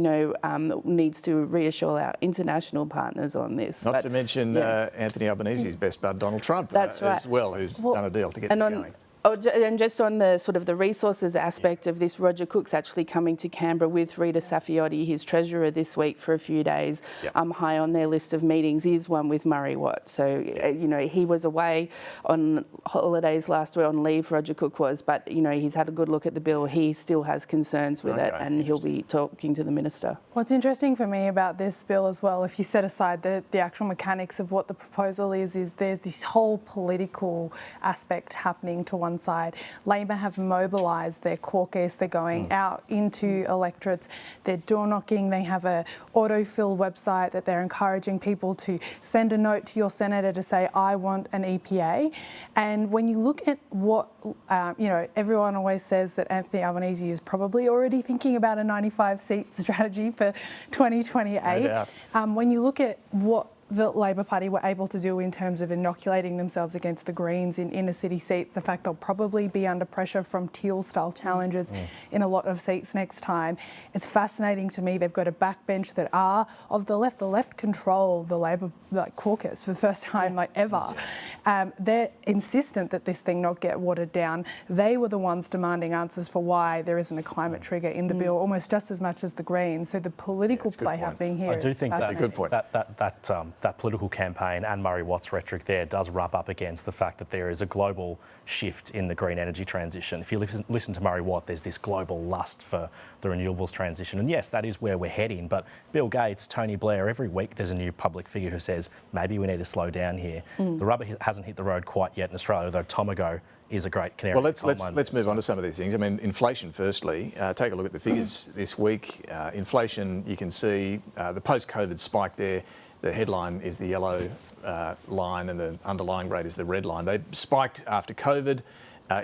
needs to reassure our international partners on this. Not to mention Anthony Albanese's best bud, Donald Trump, that's right, as well, who's done a deal to get this going. And just on the sort of the resources aspect of this, Roger Cook's actually coming to Canberra with Rita Saffioti, his treasurer, this week for a few days. High on their list of meetings is one with Murray Watt. So, he was away on holidays last week, on leave, Roger Cook was, but, he's had a good look at the bill. He still has concerns with it, and he'll be talking to the minister. What's interesting for me about this bill as well, if you set aside the actual mechanics of what the proposal is there's this whole political aspect happening to one side. Labor have mobilised their caucus. They're going out into electorates. They're door knocking. They have a autofill website that they're encouraging people to send a note to your senator to say, I want an EPA. And when you look at what, everyone always says that Anthony Albanese is probably already thinking about a 95-seat strategy for 2028. No doubt. When you look at what the Labor Party were able to do in terms of inoculating themselves against the Greens in inner city seats, the fact they'll probably be under pressure from Teal-style challenges in a lot of seats next time. It's fascinating to me. They've got a backbench that are of the left. The left control the Labor caucus for the first time ever. They're insistent that this thing not get watered down. They were the ones demanding answers for why there isn't a climate trigger in the bill, almost just as much as the Greens. So the political play happening here is fascinating. I do think that's a good point. That political campaign and Murray Watt's rhetoric there does rub up against the fact that there is a global shift in the green energy transition. If you listen to Murray Watt, there's this global lust for the renewables transition. And yes, that is where we're heading. But Bill Gates, Tony Blair, every week there's a new public figure who says, maybe we need to slow down here. The rubber hasn't hit the road quite yet in Australia, though Tomago is a great canary. Well, let's move on to some of these things. I mean, inflation firstly. Take a look at the figures this week. Inflation, you can see the post-COVID spike there. The headline is the yellow line and the underlying rate is the red line. They spiked after COVID.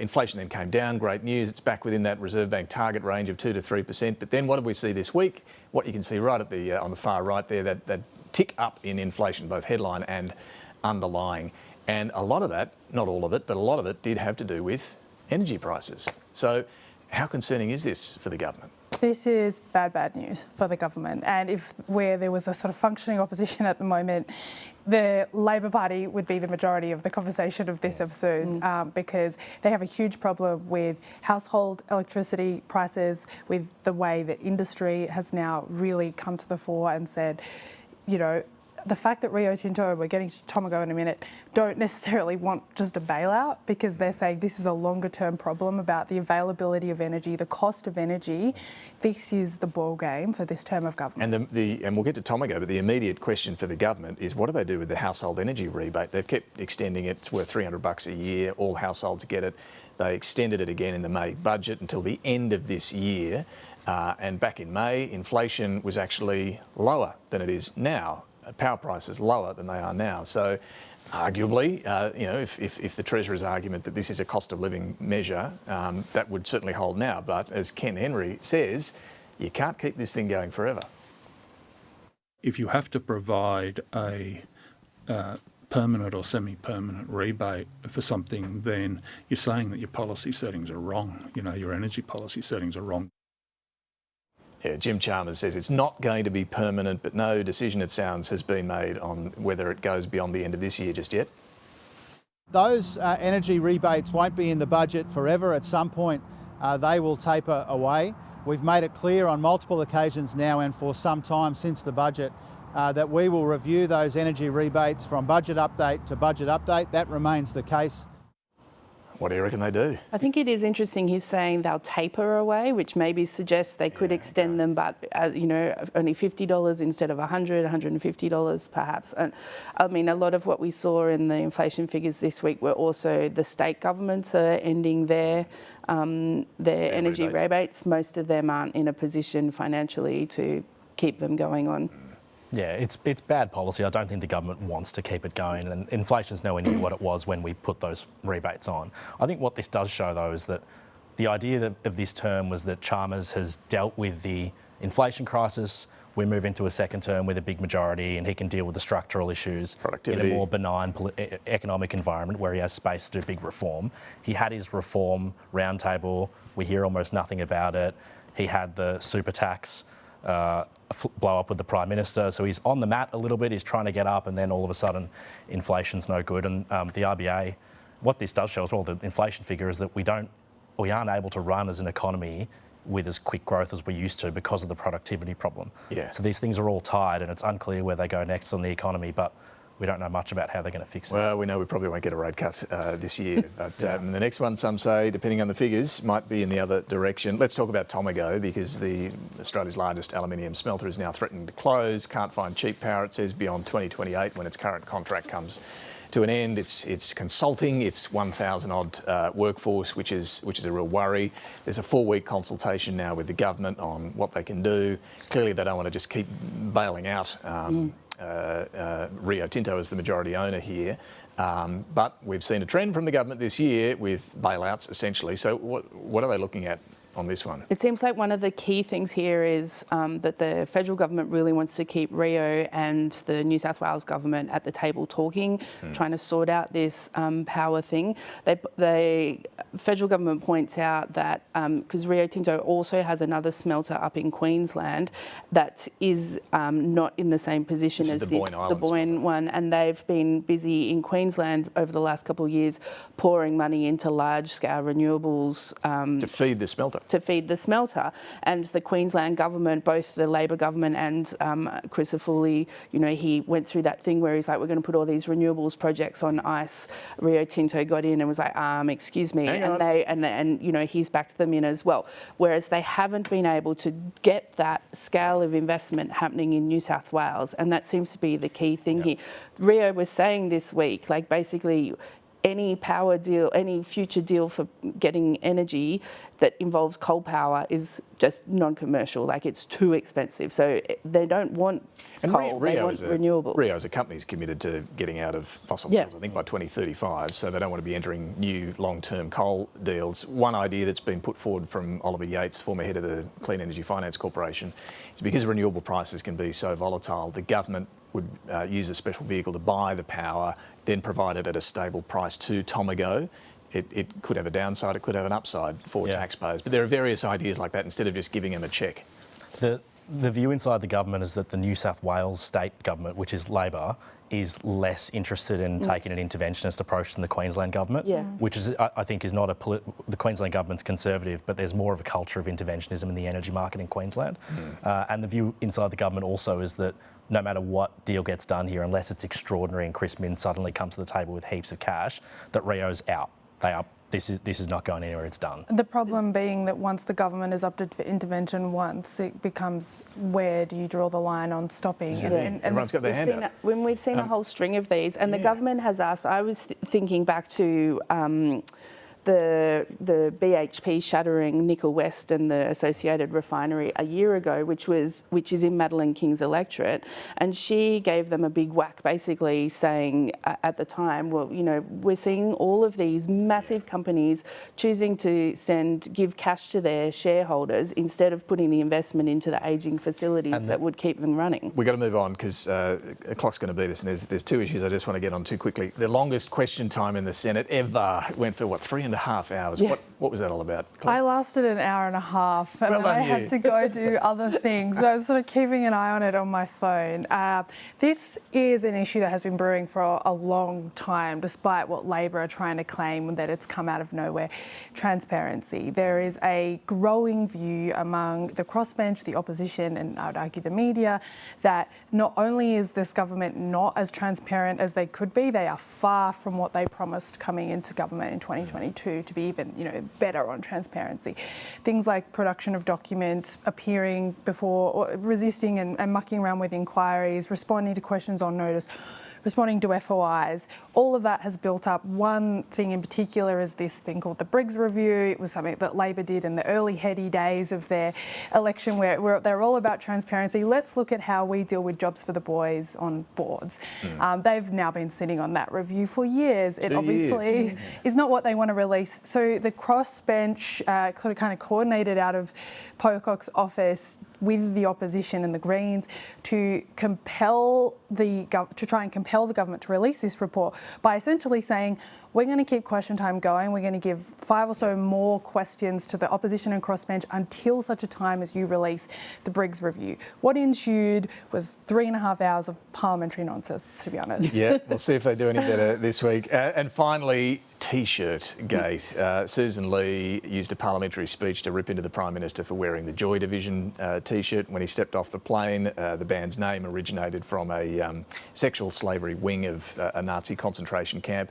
Inflation then came down. Great news. It's back within that Reserve Bank target range of 2 to 3%. But then what did we see this week? What you can see right at the on the far right there, that tick up in inflation, both headline and underlying. And a lot of that, not all of it, but a lot of it did have to do with energy prices. So how concerning is this for the government? This is bad news for the government. And where there was a sort of functioning opposition at the moment, the Labor Party would be the majority of the conversation of this episode because they have a huge problem with household electricity prices, with the way that industry has now really come to the fore and said, the fact that Rio Tinto, we're getting to Tomago in a minute, don't necessarily want just a bailout because they're saying this is a longer term problem about the availability of energy, the cost of energy. This is the ball game for this term of government. And we'll get to Tomago, but the immediate question for the government is what do they do with the household energy rebate? They've kept extending it. It's worth $300 a year. All households get it. They extended it again in the May budget until the end of this year. And back in May, inflation was actually lower than it is now. Power prices lower than they are now. So arguably, if the Treasurer's argument that this is a cost of living measure, that would certainly hold now. But as Ken Henry says, you can't keep this thing going forever. If you have to provide a permanent or semi-permanent rebate for something, then you're saying that your policy settings are wrong. Your energy policy settings are wrong. Yeah, Jim Chalmers says it's not going to be permanent, but no decision, it sounds, has been made on whether it goes beyond the end of this year just yet. Those energy rebates won't be in the budget forever. At some point, they will taper away. We've made it clear on multiple occasions now and for some time since the budget that we will review those energy rebates from budget update to budget update. That remains the case. What do you reckon they do? I think it is interesting he's saying they'll taper away, which maybe suggests they could extend them, but only $50 instead of $100, $150 perhaps. And I mean, a lot of what we saw in the inflation figures this week were also the state governments are ending their energy rebates. Most of them aren't in a position financially to keep them going on. Yeah, it's bad policy. I don't think the government wants to keep it going, and inflation's nowhere near what it was when we put those rebates on. I think what this does show, though, is that the idea of this term was that Chalmers has dealt with the inflation crisis. We move into a second term with a big majority and he can deal with the structural issues in a more benign economic environment where he has space to do big reform. He had his reform roundtable. We hear almost nothing about it. He had the super tax blow up with the Prime Minister. So he's on the mat a little bit. He's trying to get up and then all of a sudden inflation's no good. And the RBA, what this does show as well, the inflation figure, is that we aren't able to run as an economy with as quick growth as we used to because of the productivity problem. Yeah. So these things are all tied and it's unclear where they go next on the economy, but we don't know much about how they're going to fix it. Well, we know we probably won't get a rate cut this year, but the next one, some say, depending on the figures, might be in the other direction. Let's talk about Tomago, because Australia's largest aluminium smelter is now threatening to close. Can't find cheap power, it says, beyond 2028 when its current contract comes to an end. It's consulting, it's 1,000 odd workforce, which is a real worry. There's a 4-week consultation now with the government on what they can do. Clearly they don't want to just keep bailing out Rio Tinto as the majority owner here. But we've seen a trend from the government this year with bailouts essentially. So what are they looking at on this one? It seems like one of the key things here is that the federal government really wants to keep Rio and the New South Wales government at the table talking, trying to sort out this power thing. The federal government points out that because Rio Tinto also has another smelter up in Queensland that is not in the same position as the Boyne one, and they've been busy in Queensland over the last couple of years pouring money into large-scale renewables to feed the smelter. And the Queensland government, both the Labor government and Chris Foley, he went through that thing where he's like, we're going to put all these renewables projects on ice. Rio Tinto got in and was like, excuse me, and he's backed them in as well. Whereas they haven't been able to get that scale of investment happening in New South Wales, and that seems to be the key thing here. Rio was saying this week, like basically, any power deal, any future deal for getting energy that involves coal power is just non-commercial. Like, it's too expensive. So they don't want coal, they want renewables. Rio as a company is committed to getting out of fossil fuels, I think, by 2035. So they don't want to be entering new long-term coal deals. One idea that's been put forward from Oliver Yates, former head of the Clean Energy Finance Corporation, is because renewable prices can be so volatile, the government would use a special vehicle to buy the power, then provide it at a stable price to Tomago. It could have a downside, it could have an upside for taxpayers. But there are various ideas like that instead of just giving them a cheque. The view inside the government is that the New South Wales state government, which is Labor, is less interested in taking an interventionist approach than the Queensland government, which is, I think, is not the Queensland government's conservative, but there's more of a culture of interventionism in the energy market in Queensland. And the view inside the government also is that no matter what deal gets done here, unless it's extraordinary and Chris Minns suddenly comes to the table with heaps of cash, that Rio's out. This is not going anywhere, it's done. The problem being that once the government has opted for intervention once, it becomes, where do you draw the line on stopping? And everyone's got their hand up. When we've seen a whole string of these, and the government has asked, I was thinking back to the BHP shuttering Nickel West and the associated refinery a year ago, which is in Madeleine King's electorate, and she gave them a big whack, basically saying at the time, well, we're seeing all of these massive companies choosing to give cash to their shareholders instead of putting the investment into the ageing facilities that would keep them running. We've got to move on because the clock's going to beat us, and there's 2 issues I just want to get on too quickly. The longest question time in the Senate ever went for 3.5 hours. Yeah. What was that all about, Claire? I lasted an hour and a half, and I had to go do other things. But I was sort of keeping an eye on it on my phone. This is an issue that has been brewing for a long time, despite what Labor are trying to claim that it's come out of nowhere. Transparency. There is a growing view among the crossbench, the opposition, and I would argue the media, that not only is this government not as transparent as they could be, they are far from what they promised coming into government in 2022 to be even, better on transparency. Things like production of documents, appearing before, or resisting and mucking around with inquiries, responding to questions on notice, responding to FOIs. All of that has built up. One thing in particular is this thing called the Briggs Review. It was something that Labor did in the early heady days of their election where they're all about transparency. Let's look at how we deal with jobs for the boys on boards. They've now been sitting on that review for years. It obviously is not what they want to release. So the crossbench kind of coordinated out of Pocock's office with the opposition and the Greens to try and compel the government to release this report by essentially saying, we're going to keep question time going. We're going to give 5 or so more questions to the opposition and crossbench until such a time as you release the Briggs Review. What ensued was 3.5 hours of parliamentary nonsense, to be honest. Yeah, we'll see if they do any better this week. And finally, T-shirt gate. Sussan Ley used a parliamentary speech to rip into the Prime Minister for wearing the Joy Division T-shirt when he stepped off the plane. The band's name originated from a sexual slavery wing of a Nazi concentration camp.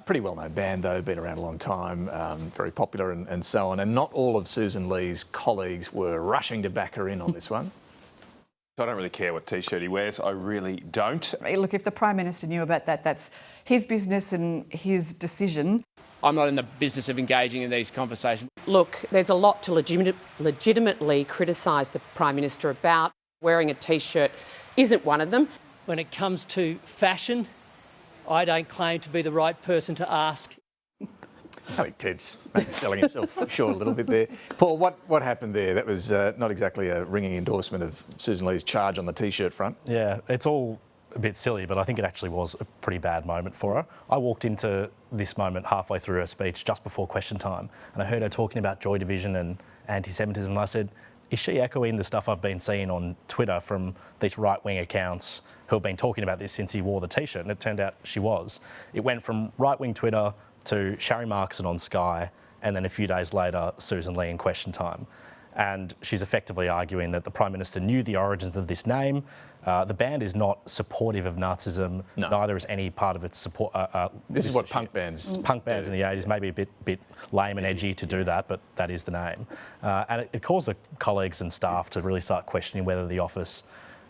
Pretty well-known band, though, been around a long time, very popular and so on. And not all of Sussan Ley's colleagues were rushing to back her in on this one. I don't really care what T-shirt he wears. I really don't. Look, if the Prime Minister knew about that, that's his business and his decision. I'm not in the business of engaging in these conversations. Look, there's a lot to legitimately criticise the Prime Minister about. Wearing a T-shirt isn't one of them. When it comes to fashion, I don't claim to be the right person to ask. I think Ted's maybe selling himself short a little bit there. Paul, what happened there? That was not exactly a ringing endorsement of Sussan Ley's charge on the T-shirt front. Yeah, it's all a bit silly, but I think it actually was a pretty bad moment for her. I walked into this moment halfway through her speech just before question time, and I heard her talking about Joy Division and anti-Semitism, and I said, is she echoing the stuff I've been seeing on Twitter from these right-wing accounts who have been talking about this since he wore the T-shirt? And it turned out she was. It went from right-wing Twitter to Sharry Markson on Sky, and then a few days later, Sussan Ley in question time. And she's effectively arguing that the Prime Minister knew the origins of this name. The band is not supportive of Nazism. No. Neither is any part of its support. This is what punk bands in the 80s, maybe a bit lame and edgy to do that, but that is the name. And it caused the colleagues and staff to really start questioning whether the office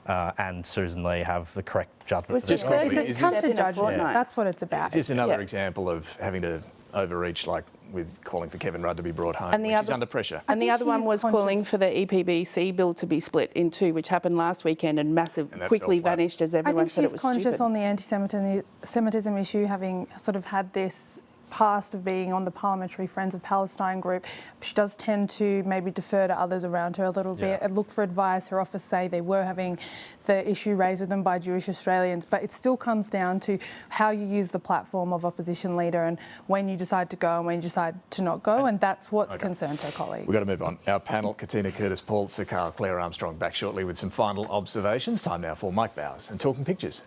and Sussan Ley have the correct judgment. It's just a judgment. That's what it's about. Is this another example of having to overreach, like with calling for Kevin Rudd to be brought home, and which is under pressure? And the other one was calling for the EPBC bill to be split in two, which happened last weekend and quickly vanished as everyone said it was stupid. I think she's conscious on the anti-Semitism issue, having sort of had this past of being on the Parliamentary Friends of Palestine group. She does tend to maybe defer to others around her a little bit and look for advice. Her office say they were having the issue raised with them by Jewish Australians, but it still comes down to how you use the platform of opposition leader and when you decide to go and when you decide to not go, and that's what's concerned her colleagues. We've got to move on. Our panel, Katina Curtis, Paul Sakkal, Clare Armstrong, back shortly with some final observations. Time now for Mike Bowers and Talking Pictures.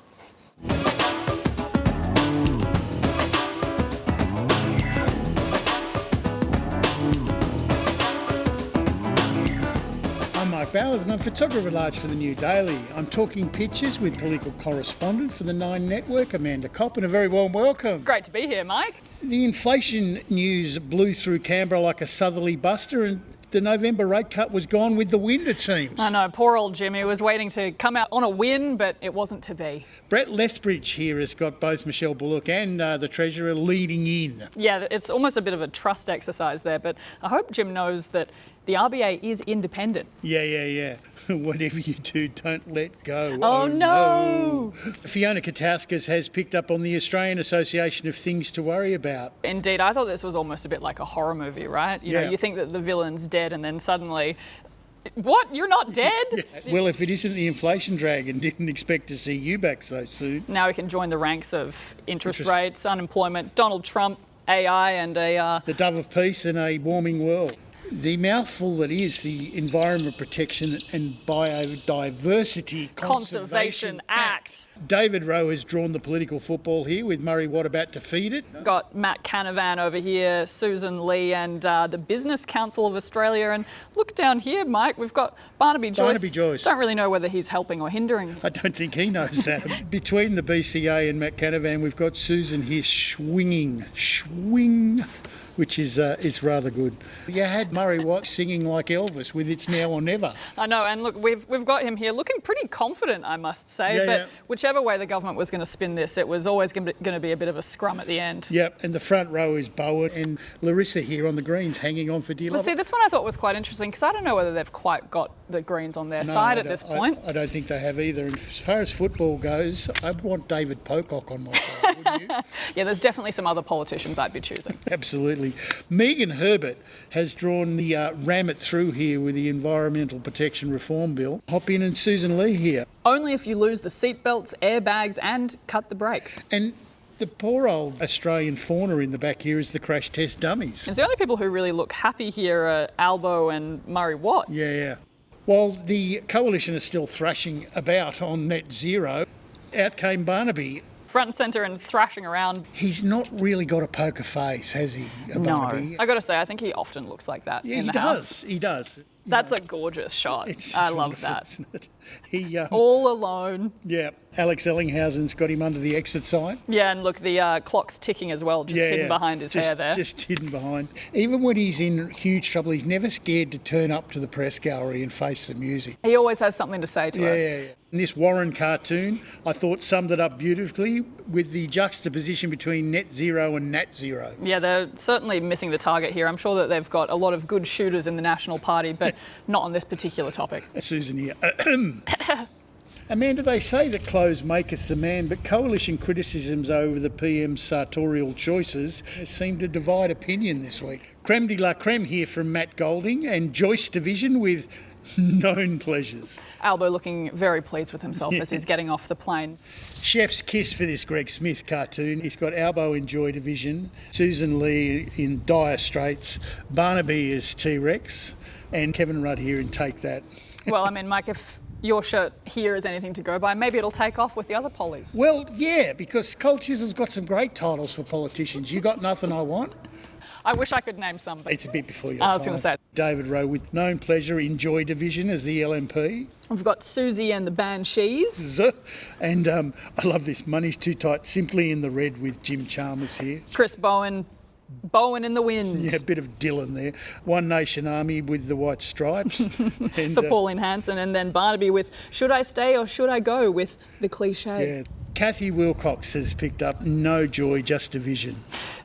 Mike Bowers and I'm photographer at large for the New Daily. I'm talking pictures with political correspondent for the Nine Network, Amanda Copp, and a very warm welcome. Great to be here, Mike. The inflation news blew through Canberra like a southerly buster, and the November rate cut was gone with the wind, it seems. I know, poor old Jimmy was waiting to come out on a win, but it wasn't to be. Brett Lethbridge here has got both Michelle Bullock and the Treasurer leading in. Yeah, it's almost a bit of a trust exercise there, but I hope Jim knows that the RBA is independent. Yeah. Whatever you do, don't let go. Oh no! Fiona Katauskas has picked up on the Australian Association of Things to Worry About. Indeed, I thought this was almost a bit like a horror movie, right? You know, you think that the villain's dead and then suddenly, what? You're not dead? Well, if it isn't the inflation dragon, didn't expect to see you back so soon. Now we can join the ranks of interest rates, unemployment, Donald Trump, AI and the dove of peace in a warming world. The mouthful that is the Environment Protection and Biodiversity Conservation Act. David Rowe has drawn the political football here with Murray Watt about to feed it. Got Matt Canavan over here, Sussan Ley and the Business Council of Australia. And look down here, Mike, we've got Barnaby Joyce. Don't really know whether he's helping or hindering. I don't think he knows that. Between the BCA and Matt Canavan, we've got Sussan here swing which is rather good. You had Murray Watt singing like Elvis with It's Now or Never. I know, and look, we've got him here looking pretty confident, I must say, but whichever way the government was going to spin this, it was always going to be a bit of a scrum at the end. Yep, and the front row is Bowen and Larissa here on the greens hanging on for dear life. Well, see, this one I thought was quite interesting because I don't know whether they've quite got the Greens on their side at this point. I don't think they have either. And as far as football goes, I'd want David Pocock on my side, wouldn't you? Yeah, there's definitely some other politicians I'd be choosing. Absolutely. Megan Herbert has drawn the ram it through here with the Environmental Protection Reform Bill. Hop in and Sussan Ley here. Only if you lose the seatbelts, airbags and cut the brakes. And the poor old Australian fauna in the back here is the crash test dummies. It's the only people who really look happy here are Albo and Murray Watt. Yeah. While the coalition is still thrashing about on net zero, out came Barnaby. Front and centre and thrashing around. He's not really got a poker face, has he, Barnaby? No. I got to say, I think he often looks like that in the house. He does. That's a gorgeous shot. I love that. Isn't it? All alone. Yeah. Alex Ellinghausen's got him under the exit sign. Yeah, and look, the clock's ticking as well, just hidden behind his hair there. Just hidden behind. Even when he's in huge trouble, he's never scared to turn up to the press gallery and face the music. He always has something to say to us. Yeah. And this Warren cartoon, I thought, summed it up beautifully with the juxtaposition between net zero and nat zero. Yeah, they're certainly missing the target here. I'm sure that they've got a lot of good shooters in the National Party, but not on this particular topic. Susan here. Amanda, they say that clothes maketh the man, but coalition criticisms over the PM's sartorial choices seem to divide opinion this week. Creme de la creme here from Matt Golding and Joyce Division with known pleasures. Albo looking very pleased with himself as he's getting off the plane. Chef's kiss for this Greg Smith cartoon. He's got Albo in Joy Division, Sussan Ley in Dire Straits, Barnaby is T-Rex, and Kevin Rudd here in Take That. Well, I mean, Mike, if your shirt here is anything to go by, maybe it'll take off with the other pollies. Well, yeah, because Cold Chisel's got some great titles for politicians. You got Nothing I Want? I wish I could name some, but it's a bit before your time. I was going to say. David Rowe with known pleasure in Joy Division as the LMP. We've got Susie and the Banshees. And I love this, Money's Too Tight, simply in the red with Jim Chalmers here. Chris Bowen in the Wind. Yeah, a bit of Dylan there. One Nation Army with the white stripes. And, for Pauline Hanson. And then Barnaby with Should I Stay or Should I Go with the cliche. Yeah. Kathy Wilcox has picked up No Joy, Just Division.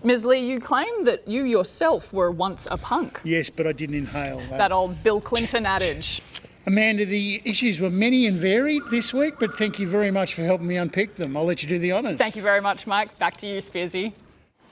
Ms Lee, you claim that you yourself were once a punk. Yes, but I didn't inhale that. That old Bill Clinton adage. Amanda, the issues were many and varied this week, but thank you very much for helping me unpick them. I'll let you do the honours. Thank you very much, Mike. Back to you, Spearsy.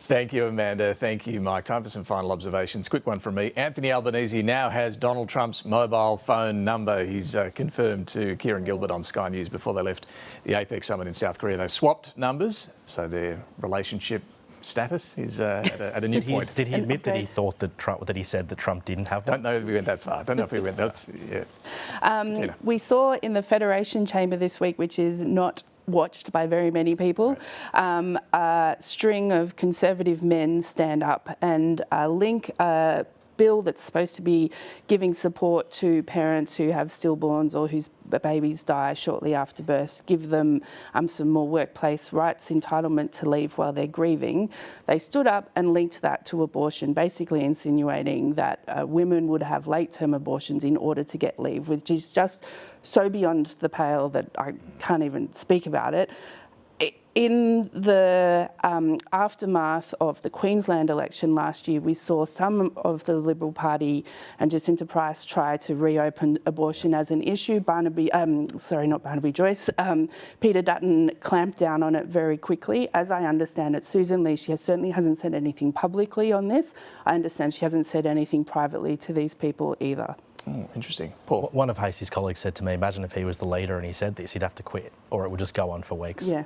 Thank you, Amanda. Thank you, Mike. Time for some final observations. Quick one from me. Anthony Albanese now has Donald Trump's mobile phone number. He's confirmed to Kieran Gilbert on Sky News before they left the APEC summit in South Korea. They swapped numbers, so their relationship status is at a new point. Did he admit that he thought that he said that Trump didn't have one? Don't know if we went that far. Don't know if we went. That's yeah. We saw in the Federation Chamber this week, which is not watched by very many people, a string of Conservative men stand up and link a bill that's supposed to be giving support to parents who have stillborns or whose babies die shortly after birth, give them some more workplace rights, entitlement to leave while they're grieving. They stood up and linked that to abortion, basically insinuating that women would have late-term abortions in order to get leave, which is just so beyond the pale that I can't even speak about it. In the aftermath of the Queensland election last year, we saw some of the Liberal Party and Jacinta Price try to reopen abortion as an issue. Peter Dutton clamped down on it very quickly. As I understand it, Sussan Ley, she certainly hasn't said anything publicly on this. I understand she hasn't said anything privately to these people either. Oh, interesting. Paul? One of Hasey's colleagues said to me, imagine if he was the leader and he said this, he'd have to quit or it would just go on for weeks. Yeah.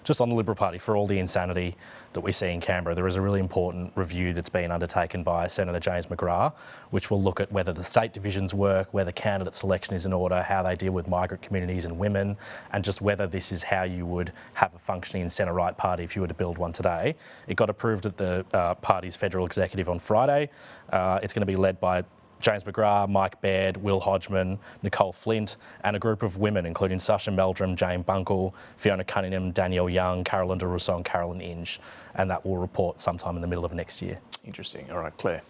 Just on the Liberal Party, for all the insanity that we see in Canberra, there is a really important review that's been undertaken by Senator James McGrath, which will look at whether the state divisions work, whether candidate selection is in order, how they deal with migrant communities and women, and just whether this is how you would have a functioning centre-right party if you were to build one today. It got approved at the party's federal executive on Friday. It's going to be led by James McGrath, Mike Baird, Will Hodgman, Nicole Flint, and a group of women, including Sasha Meldrum, Jane Bunkle, Fiona Cunningham, Danielle Young, Carolyn de Rousseau and Carolyn Inge. And that will report sometime in the middle of next year. Interesting. All right, Claire.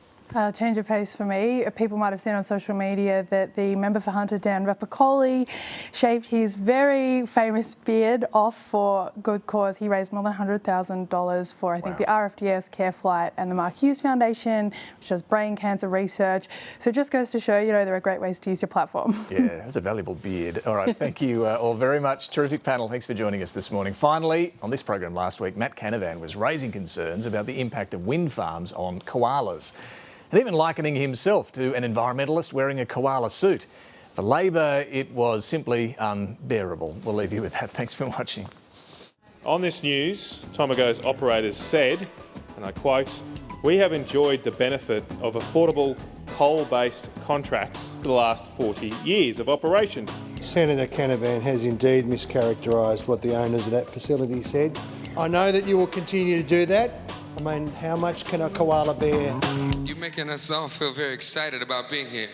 Change of pace for me. People might have seen on social media that the member for Hunter, Dan Rapopoli, shaved his very famous beard off for good cause. He raised more than $100,000 for, I think, the RFDS, Care Flight and the Mark Hughes Foundation, which does brain cancer research. So it just goes to show, there are great ways to use your platform. Yeah, that's a valuable beard. All right, thank you all very much. Terrific panel. Thanks for joining us this morning. Finally, on this program last week, Matt Canavan was raising concerns about the impact of wind farms on koalas, and even likening himself to an environmentalist wearing a koala suit. For Labor, it was simply unbearable. We'll leave you with that. Thanks for watching. On this news, Tomago's operators said, and I quote, "We have enjoyed the benefit of affordable coal-based contracts for the last 40 years of operation." Senator Canavan has indeed mischaracterised what the owners of that facility said. I know that you will continue to do that. I mean, how much can a koala bear? You're making us all feel very excited about being here.